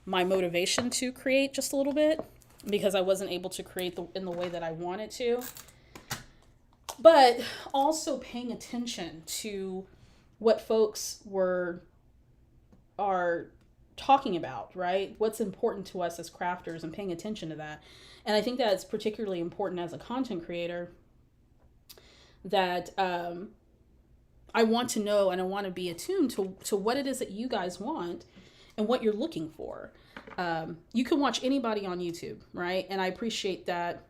my motivation to create just a little bit, because I wasn't able to create in the way that I wanted to. But also paying attention to what folks are talking about, right? What's important to us as crafters, and paying attention to that. And I think that's particularly important as a content creator, that I want to know, and I want to be attuned to what it is that you guys want and what you're looking for. You can watch anybody on YouTube, right? And I appreciate that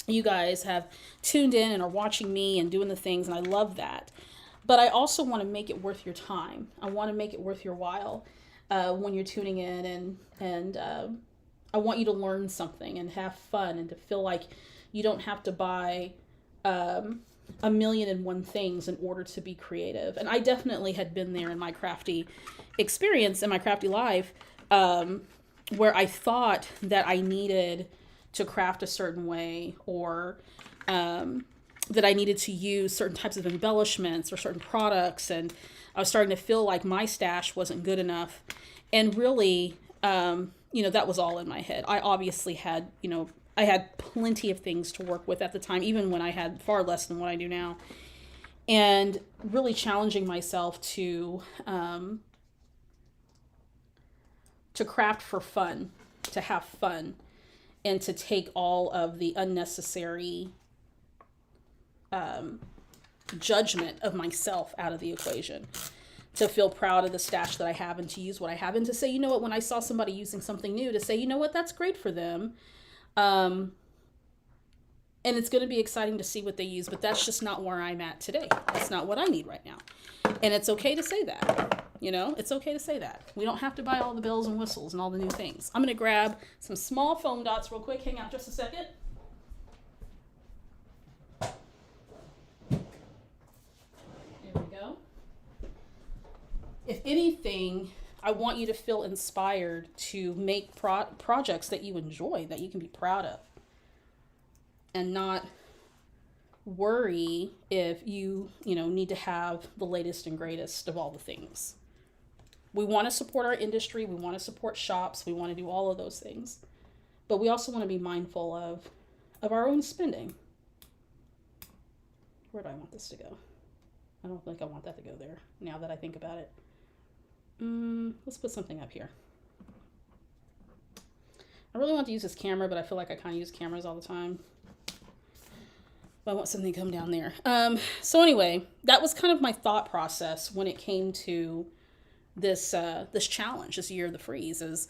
you guys have tuned in and are watching me and doing the things, and I love that. But I also want to make it worth your time. I want to make it worth your while when you're tuning in, and I want you to learn something and have fun and to feel like you don't have to buy a million and one things in order to be creative. And I definitely had been there in my crafty experience, in my crafty life, where I thought that I needed to craft a certain way, or that I needed to use certain types of embellishments or certain products. And I was starting to feel like my stash wasn't good enough. And really, that was all in my head. I obviously had, I had plenty of things to work with at the time, even when I had far less than what I do now. And really challenging myself to craft for fun, to have fun, and to take all of the unnecessary judgment of myself out of the equation, to feel proud of the stash that I have and to use what I have, and to say, when I saw somebody using something new, to say, that's great for them. And it's going to be exciting to see what they use, but that's just not where I'm at today. That's not what I need right now. And it's okay to say that. It's okay to say that. We don't have to buy all the bells and whistles and all the new things. I'm going to grab some small foam dots real quick. Hang out just a second. There we go. If anything, I want you to feel inspired to make projects that you enjoy, that you can be proud of, and not worry if you need to have the latest and greatest of all the things. We want to support our industry. We want to support shops. We want to do all of those things. But we also want to be mindful of our own spending. Where do I want this to go? I don't think I want that to go there, now that I think about it. Let's put something up here. I really want to use this camera, but I feel like I kind of use cameras all the time. But I want something to come down there. So anyway, that was kind of my thought process when it came to this challenge, this year of the freeze. Is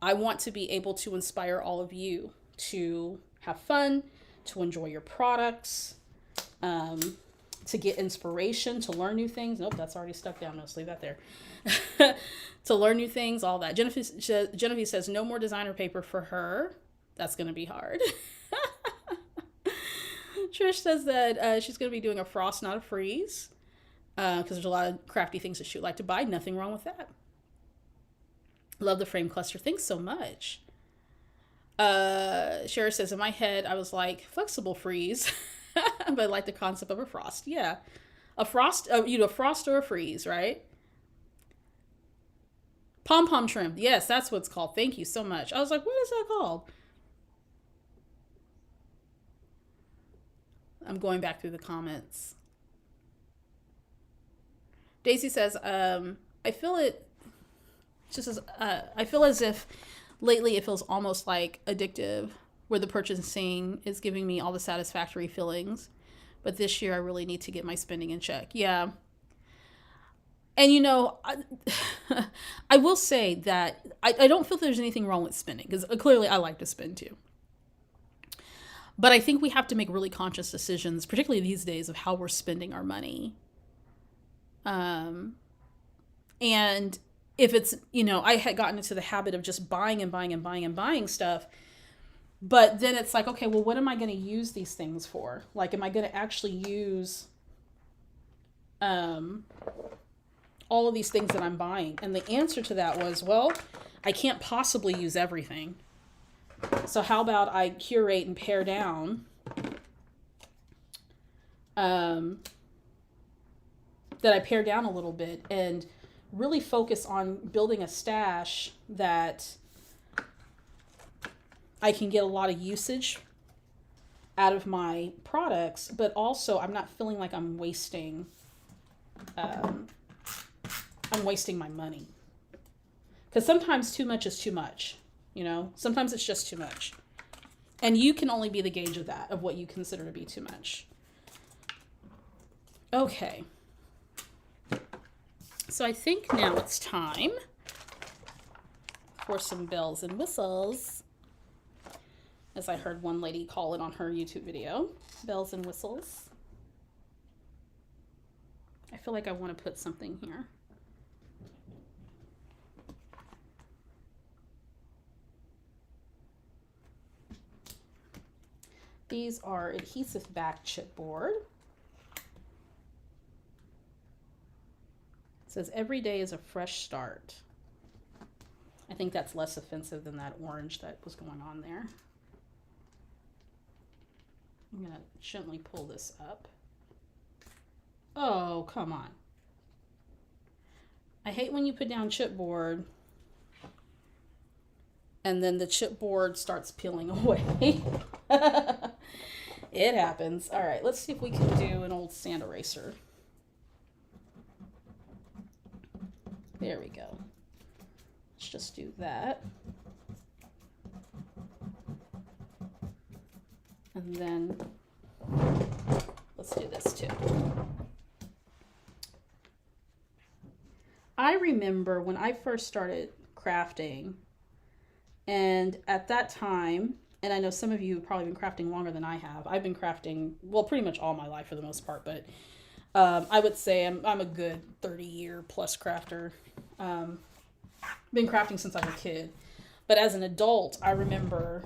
I want to be able to inspire all of you to have fun, to enjoy your products, to get inspiration, to learn new things. Nope, that's already stuck down. Let's leave that there. To learn new things, all that. Genevieve says no more designer paper for her. That's going to be hard. Trish says that she's going to be doing a frost, not a freeze, because there's a lot of crafty things that she would like to buy. Nothing wrong with that. Love the frame cluster. Thanks so much. Shara says, in my head, I was like, flexible freeze, but I like the concept of a frost. Yeah. A frost, a frost or a freeze, right? Pom-pom trim. Yes, that's what it's called. Thank you so much. I was like, what is that called? I'm going back through the comments. Daisy says, I feel as if lately it feels almost like addictive, where the purchasing is giving me all the satisfactory feelings. But this year I really need to get my spending in check. Yeah. And I will say that I don't feel there's anything wrong with spending, because clearly I like to spend too. But I think we have to make really conscious decisions, particularly these days, of how we're spending our money. And if it's, I had gotten into the habit of just buying and buying and buying and buying stuff. But then it's like, okay, well, what am I going to use these things for? Like, am I going to actually use all of these things that I'm buying? And the answer to that was, well, I can't possibly use everything. So how about I curate and pare down that I pare down a little bit and really focus on building a stash that I can get a lot of usage out of my products, but also I'm not feeling like I'm wasting my money. Because sometimes too much is too much, sometimes it's just too much. And you can only be the gauge of that, of what you consider to be too much. Okay. So I think now it's time for some bells and whistles, as I heard one lady call it on her YouTube video. Bells and whistles. I feel like I want to put something here. These are adhesive back chipboard. It says every day is a fresh start. I think that's less offensive than that orange that was going on there. I'm gonna gently pull this up. Oh, come on. I hate when you put down chipboard and then the chipboard starts peeling away. It happens. All right, let's see if we can do an old sand eraser. There we go. Let's just do that. And then let's do this too. I remember when I first started crafting, and at that time, and I know some of you have probably been crafting longer than I have. I've been crafting, well, pretty much all my life for the most part, but I would say I'm a good 30-year plus crafter. Been crafting since I was a kid. But as an adult, I remember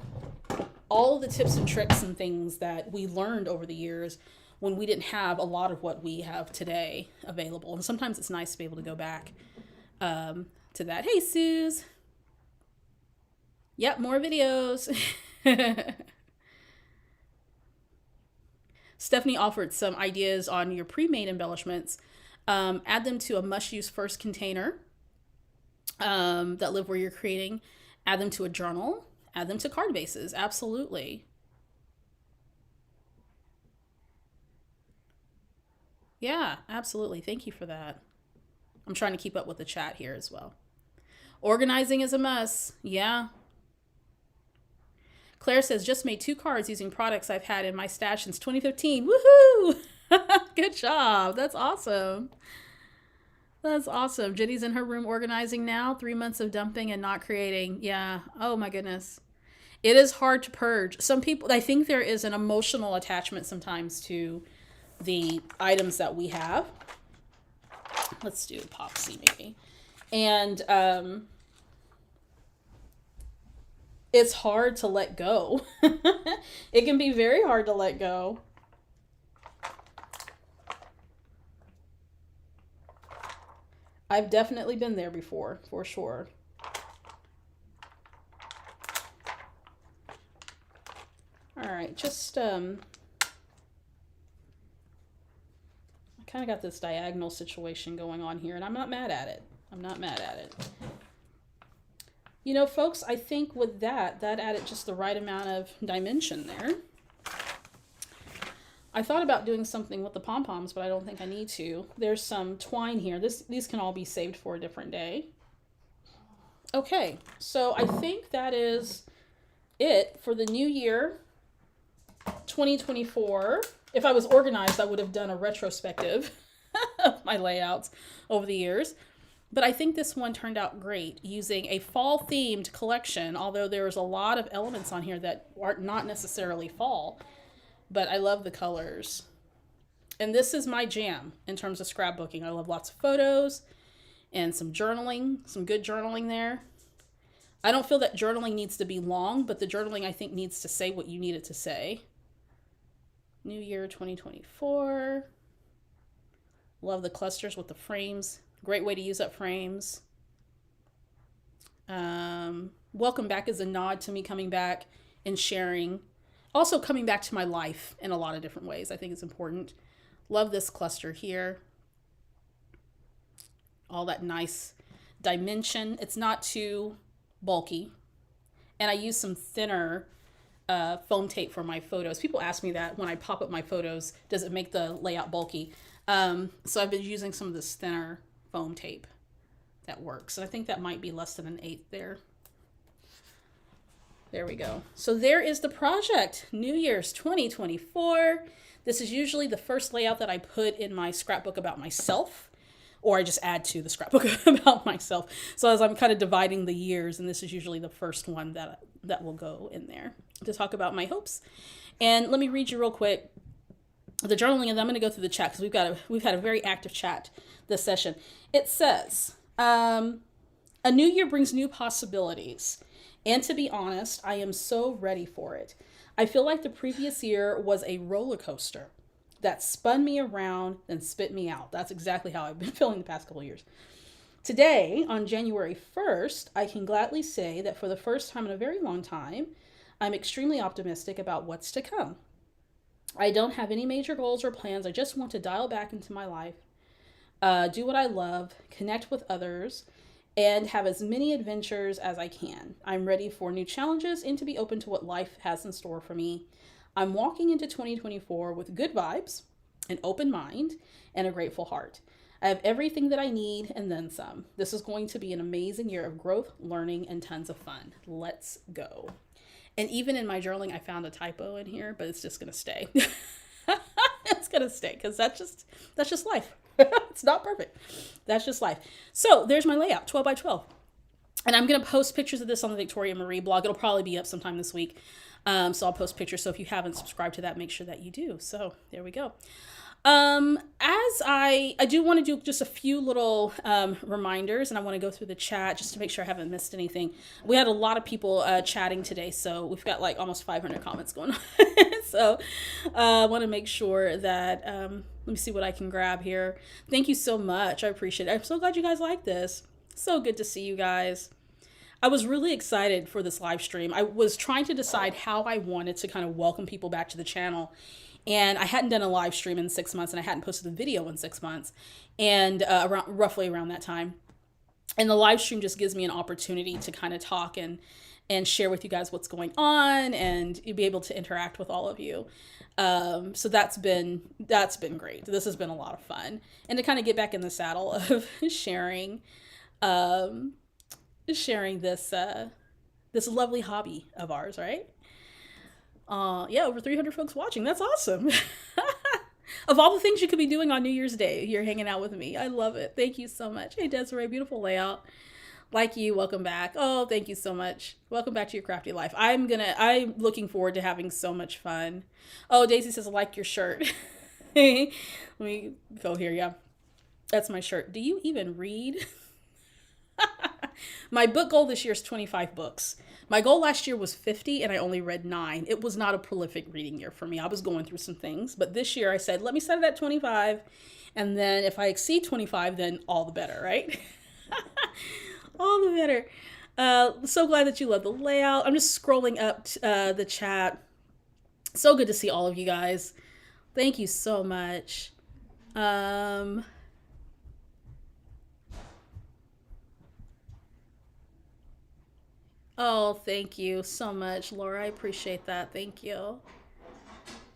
all the tips and tricks and things that we learned over the years when we didn't have a lot of what we have today available. And sometimes it's nice to be able to go back to that. Hey, Suze. Yep, more videos. Stephanie offered some ideas on your pre-made embellishments. Add them to a must-use first container that live where you're creating. Add them to a journal. Add them to card bases. Absolutely. Yeah, absolutely. Thank you for that. I'm trying to keep up with the chat here as well. Organizing is a must. Yeah. Claire says, just made 2 cards using products I've had in my stash since 2015. Woohoo! Good job. That's awesome. That's awesome. Jenny's in her room organizing now. 3 months of dumping and not creating. Yeah. Oh my goodness. It is hard to purge. Some people, I think there is an emotional attachment sometimes to the items that we have. Let's do epoxy maybe. And it's hard to let go. It can be very hard to let go. I've definitely been there before, for sure. All right, just I kind of got this diagonal situation going on here, and I'm not mad at it. I'm not mad at it. You know, folks, I think with that added just the right amount of dimension there. I thought about doing something with the pom-poms, but I don't think I need to. There's some twine here. These can all be saved for a different day. Okay, so I think that is it for the new year, 2024. If I was organized, I would have done a retrospective of my layouts over the years. But I think this one turned out great using a fall themed collection, although there's a lot of elements on here that are not necessarily fall. But I love the colors. And this is my jam in terms of scrapbooking. I love lots of photos and some journaling, some good journaling there. I don't feel that journaling needs to be long, but the journaling I think needs to say what you need it to say. New Year 2024. Love the clusters with the frames. Great way to use up frames. Welcome back is a nod to me coming back and sharing. Also coming back to my life in a lot of different ways. I think it's important. Love this cluster here. All that nice dimension. It's not too bulky. And I use some thinner foam tape for my photos. People ask me that when I pop up my photos, does it make the layout bulky? So I've been using some of this thinner foam tape that works. And I think that might be less than an 1/8 there. There we go. So there is the project, New Year's 2024. This is usually the first layout that I put in my scrapbook about myself, or I just add to the scrapbook about myself. So as I'm kind of dividing the years, and this is usually the first one that will go in there to talk about my hopes. And let me read you real quick the journaling, and then I'm going to go through the chat because we've had a very active chat this session. It says, a new year brings new possibilities. And to be honest, I am so ready for it. I feel like the previous year was a roller coaster that spun me around and spit me out. That's exactly how I've been feeling the past couple of years. Today, on January 1st, I can gladly say that for the first time in a very long time, I'm extremely optimistic about what's to come. I don't have any major goals or plans. I just want to dial back into my life, do what I love, connect with others, and have as many adventures as I can. I'm ready for new challenges and to be open to what life has in store for me. I'm walking into 2024 with good vibes, an open mind, and a grateful heart. I have everything that I need and then some. This is going to be an amazing year of growth, learning, and tons of fun. Let's go. And even in my journaling, I found a typo in here, but it's just going to stay. It's going to stay because that's just life. It's not perfect. That's just life. So there's my layout, 12 by 12. And I'm going to post pictures of this on the Victoria Marie blog. It'll probably be up sometime this week. So I'll post pictures. So if you haven't subscribed to that, make sure that you do. So there we go. As I do want to do just a few little reminders, and I want to go through the chat just to make sure I haven't missed anything. We had a lot of people chatting today, so we've got like almost 500 comments going on. So I want to make sure that, let me see what I can grab here. Thank you so much. I appreciate it. I'm so glad you guys like this. So good to see you guys. I was really excited for this live stream. I was trying to decide how I wanted to kind of welcome people back to the channel. And I hadn't done a live stream in 6 months, and I hadn't posted a video in 6 months, and roughly around that time. And the live stream just gives me an opportunity to kind of talk and share with you guys what's going on and be able to interact with all of you. So that's been great. This has been a lot of fun, and to kind of get back in the saddle of sharing this lovely hobby of ours, right? Yeah, over 300 folks watching. That's awesome. Of all the things you could be doing on New Year's Day, you're hanging out with me. I love it. Thank you so much. Hey, Desiree, beautiful layout. Like you, welcome back. Oh, thank you so much. Welcome back to your crafty life. I'm looking forward to having so much fun. Oh, Daisy says, I like your shirt. Let me go here. Yeah, that's my shirt. Do you even read? My book goal this year is 25 books. My goal last year was 50, and I only read 9. It was not a prolific reading year for me. I was going through some things, but this year I said, let me set it at 25, and then if I exceed 25, then all the better, right? All the better. So glad that you love the layout. I'm just scrolling up the chat. So good to see all of you guys. Thank you so much. Oh, thank you so much, Laura. I appreciate that. Thank you.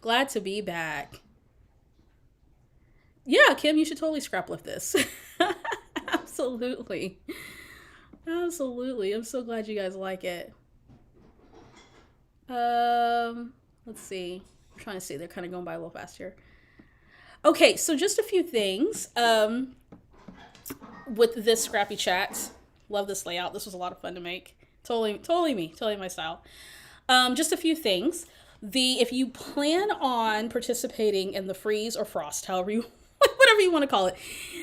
Glad to be back. Yeah, Kim, you should totally scrap lift this. Absolutely. Absolutely. I'm so glad you guys like it. Let's see. I'm trying to see. They're kind of going by a little fast here. Okay, so just a few things with this scrappy chat. Love this layout. This was a lot of fun to make. Totally me, totally my style. Just a few things. If you plan on participating in the freeze or frost, whatever you want to call it,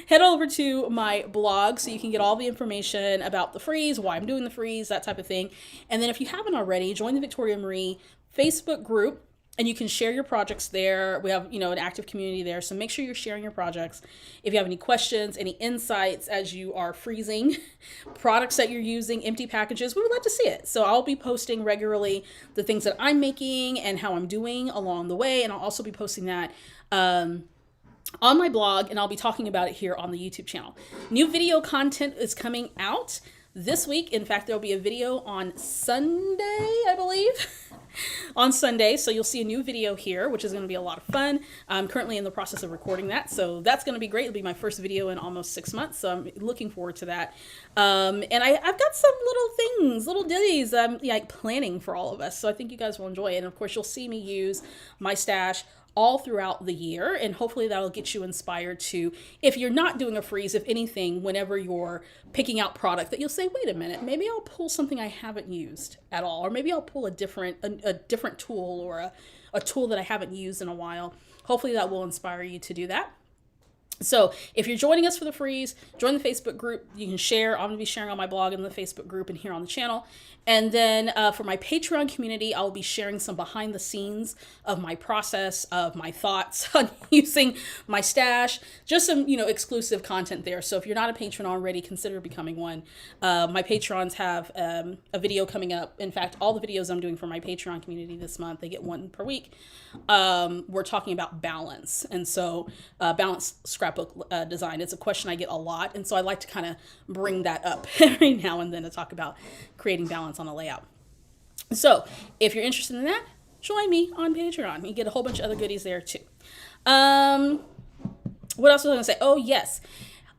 head over to my blog so you can get all the information about the freeze, why I'm doing the freeze, that type of thing. And then if you haven't already, join the Victoria Marie Facebook group, and you can share your projects there. We have, an active community there. So make sure you're sharing your projects. If you have any questions, any insights as you are freezing, products that you're using, empty packages, we would love to see it. So I'll be posting regularly the things that I'm making and how I'm doing along the way. And I'll also be posting that on my blog, and I'll be talking about it here on the YouTube channel. New video content is coming out this week. In fact, there'll be a video on Sunday, I believe. on Sunday. So you'll see a new video here, which is going to be a lot of fun. I'm currently in the process of recording that. So that's going to be great. It'll be my first video in almost 6 months. So I'm looking forward to that. And I've got some little things, little ditties I'm like planning for all of us. So I think you guys will enjoy it. And of course, you'll see me use my stash all throughout the year, and hopefully that'll get you inspired to, if you're not doing a freeze, if anything, whenever you're picking out product, that you'll say, wait a minute, maybe I'll pull something I haven't used at all, or maybe I'll pull a different tool, or a tool that I haven't used in a while. Hopefully that will inspire you to do that. So if you're joining us for the freeze, join the Facebook group. You can share. I'm going to be sharing on my blog and the Facebook group and here on the channel. And then for my Patreon community, I'll be sharing some behind the scenes of my process, of my thoughts on using my stash, just some, exclusive content there. So if you're not a patron already, consider becoming one. My patrons have a video coming up. In fact, all the videos I'm doing for my Patreon community this month, they get one per week. We're talking about balance. And so balanced scrapbook design. It's a question I get a lot. And so I like to kind of bring that up every now and then to talk about creating balance on a layout. So if you're interested in that, join me on Patreon. You get a whole bunch of other goodies there too. What else was I going to say? Oh, yes.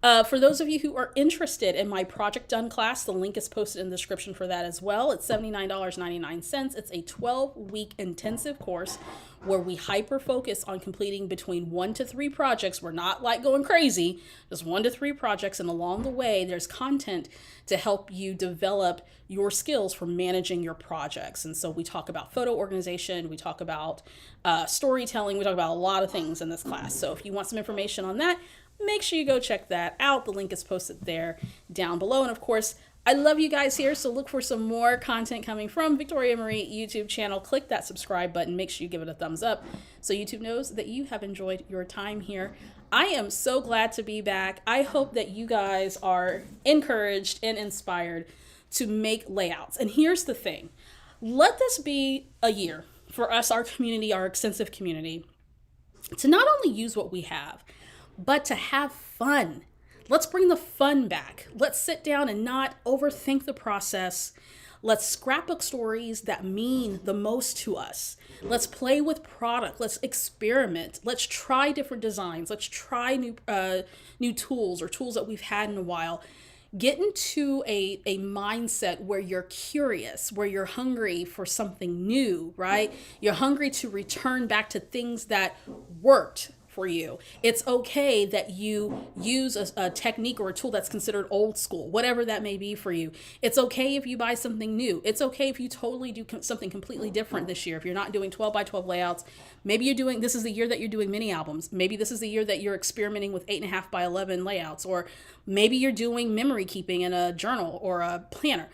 For those of you who are interested in my Project Done class, the link is posted in the description for that as well. It's $79.99. It's a 12-week intensive course where we hyper-focus on completing between 1 to 3 projects. We're not like going crazy, just 1 to 3 projects. And along the way, there's content to help you develop your skills for managing your projects. And so we talk about photo organization, we talk about storytelling, we talk about a lot of things in this class. So if you want some information on that, make sure you go check that out. The link is posted there down below. And of course, I love you guys here, so look for some more content coming from Victoria Marie YouTube channel. Click that subscribe button. Make sure you give it a thumbs up so YouTube knows that you have enjoyed your time here. I am so glad to be back. I hope that you guys are encouraged and inspired to make layouts. And here's the thing. Let this be a year for us, our community, our extensive community, to not only use what we have, but to have fun. Let's bring the fun back. Let's sit down and not overthink the process. Let's scrapbook stories that mean the most to us. Let's play with product. Let's experiment. Let's try different designs. Let's try new tools or tools that we've had in a while. Get into a mindset where you're curious, where you're hungry for something new, right? You're hungry to return back to things that worked for you. It's okay that you use a technique or a tool that's considered old school, whatever that may be for you. It's okay if you buy something new. It's okay if you totally do something completely different this year. If you're not doing 12 by 12 layouts, maybe this is the year that you're doing mini albums. Maybe this is the year that you're experimenting with 8.5 by 11 layouts, or maybe you're doing memory keeping in a journal or a planner.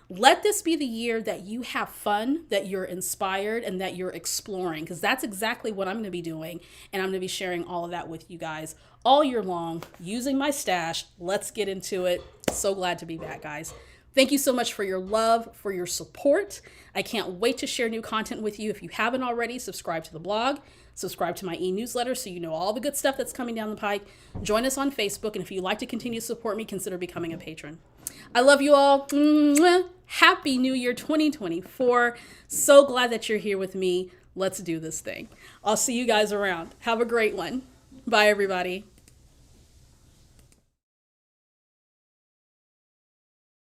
Let this be the year that you have fun, that you're inspired, and that you're exploring, because that's exactly what I'm going to be doing. And I'm going to be sharing all of that with you guys all year long using my stash. Let's get into it. So glad to be back, guys. Thank you so much for your love, for your support. I can't wait to share new content with you. If you haven't already, subscribe to the blog, subscribe to my e-newsletter so you know all the good stuff that's coming down the pike. Join us on Facebook. And if you'd like to continue to support me, consider becoming a patron. I love you all. Happy New Year 2024. So glad that you're here with me. Let's do this thing. I'll see you guys around. Have a great one. Bye, everybody.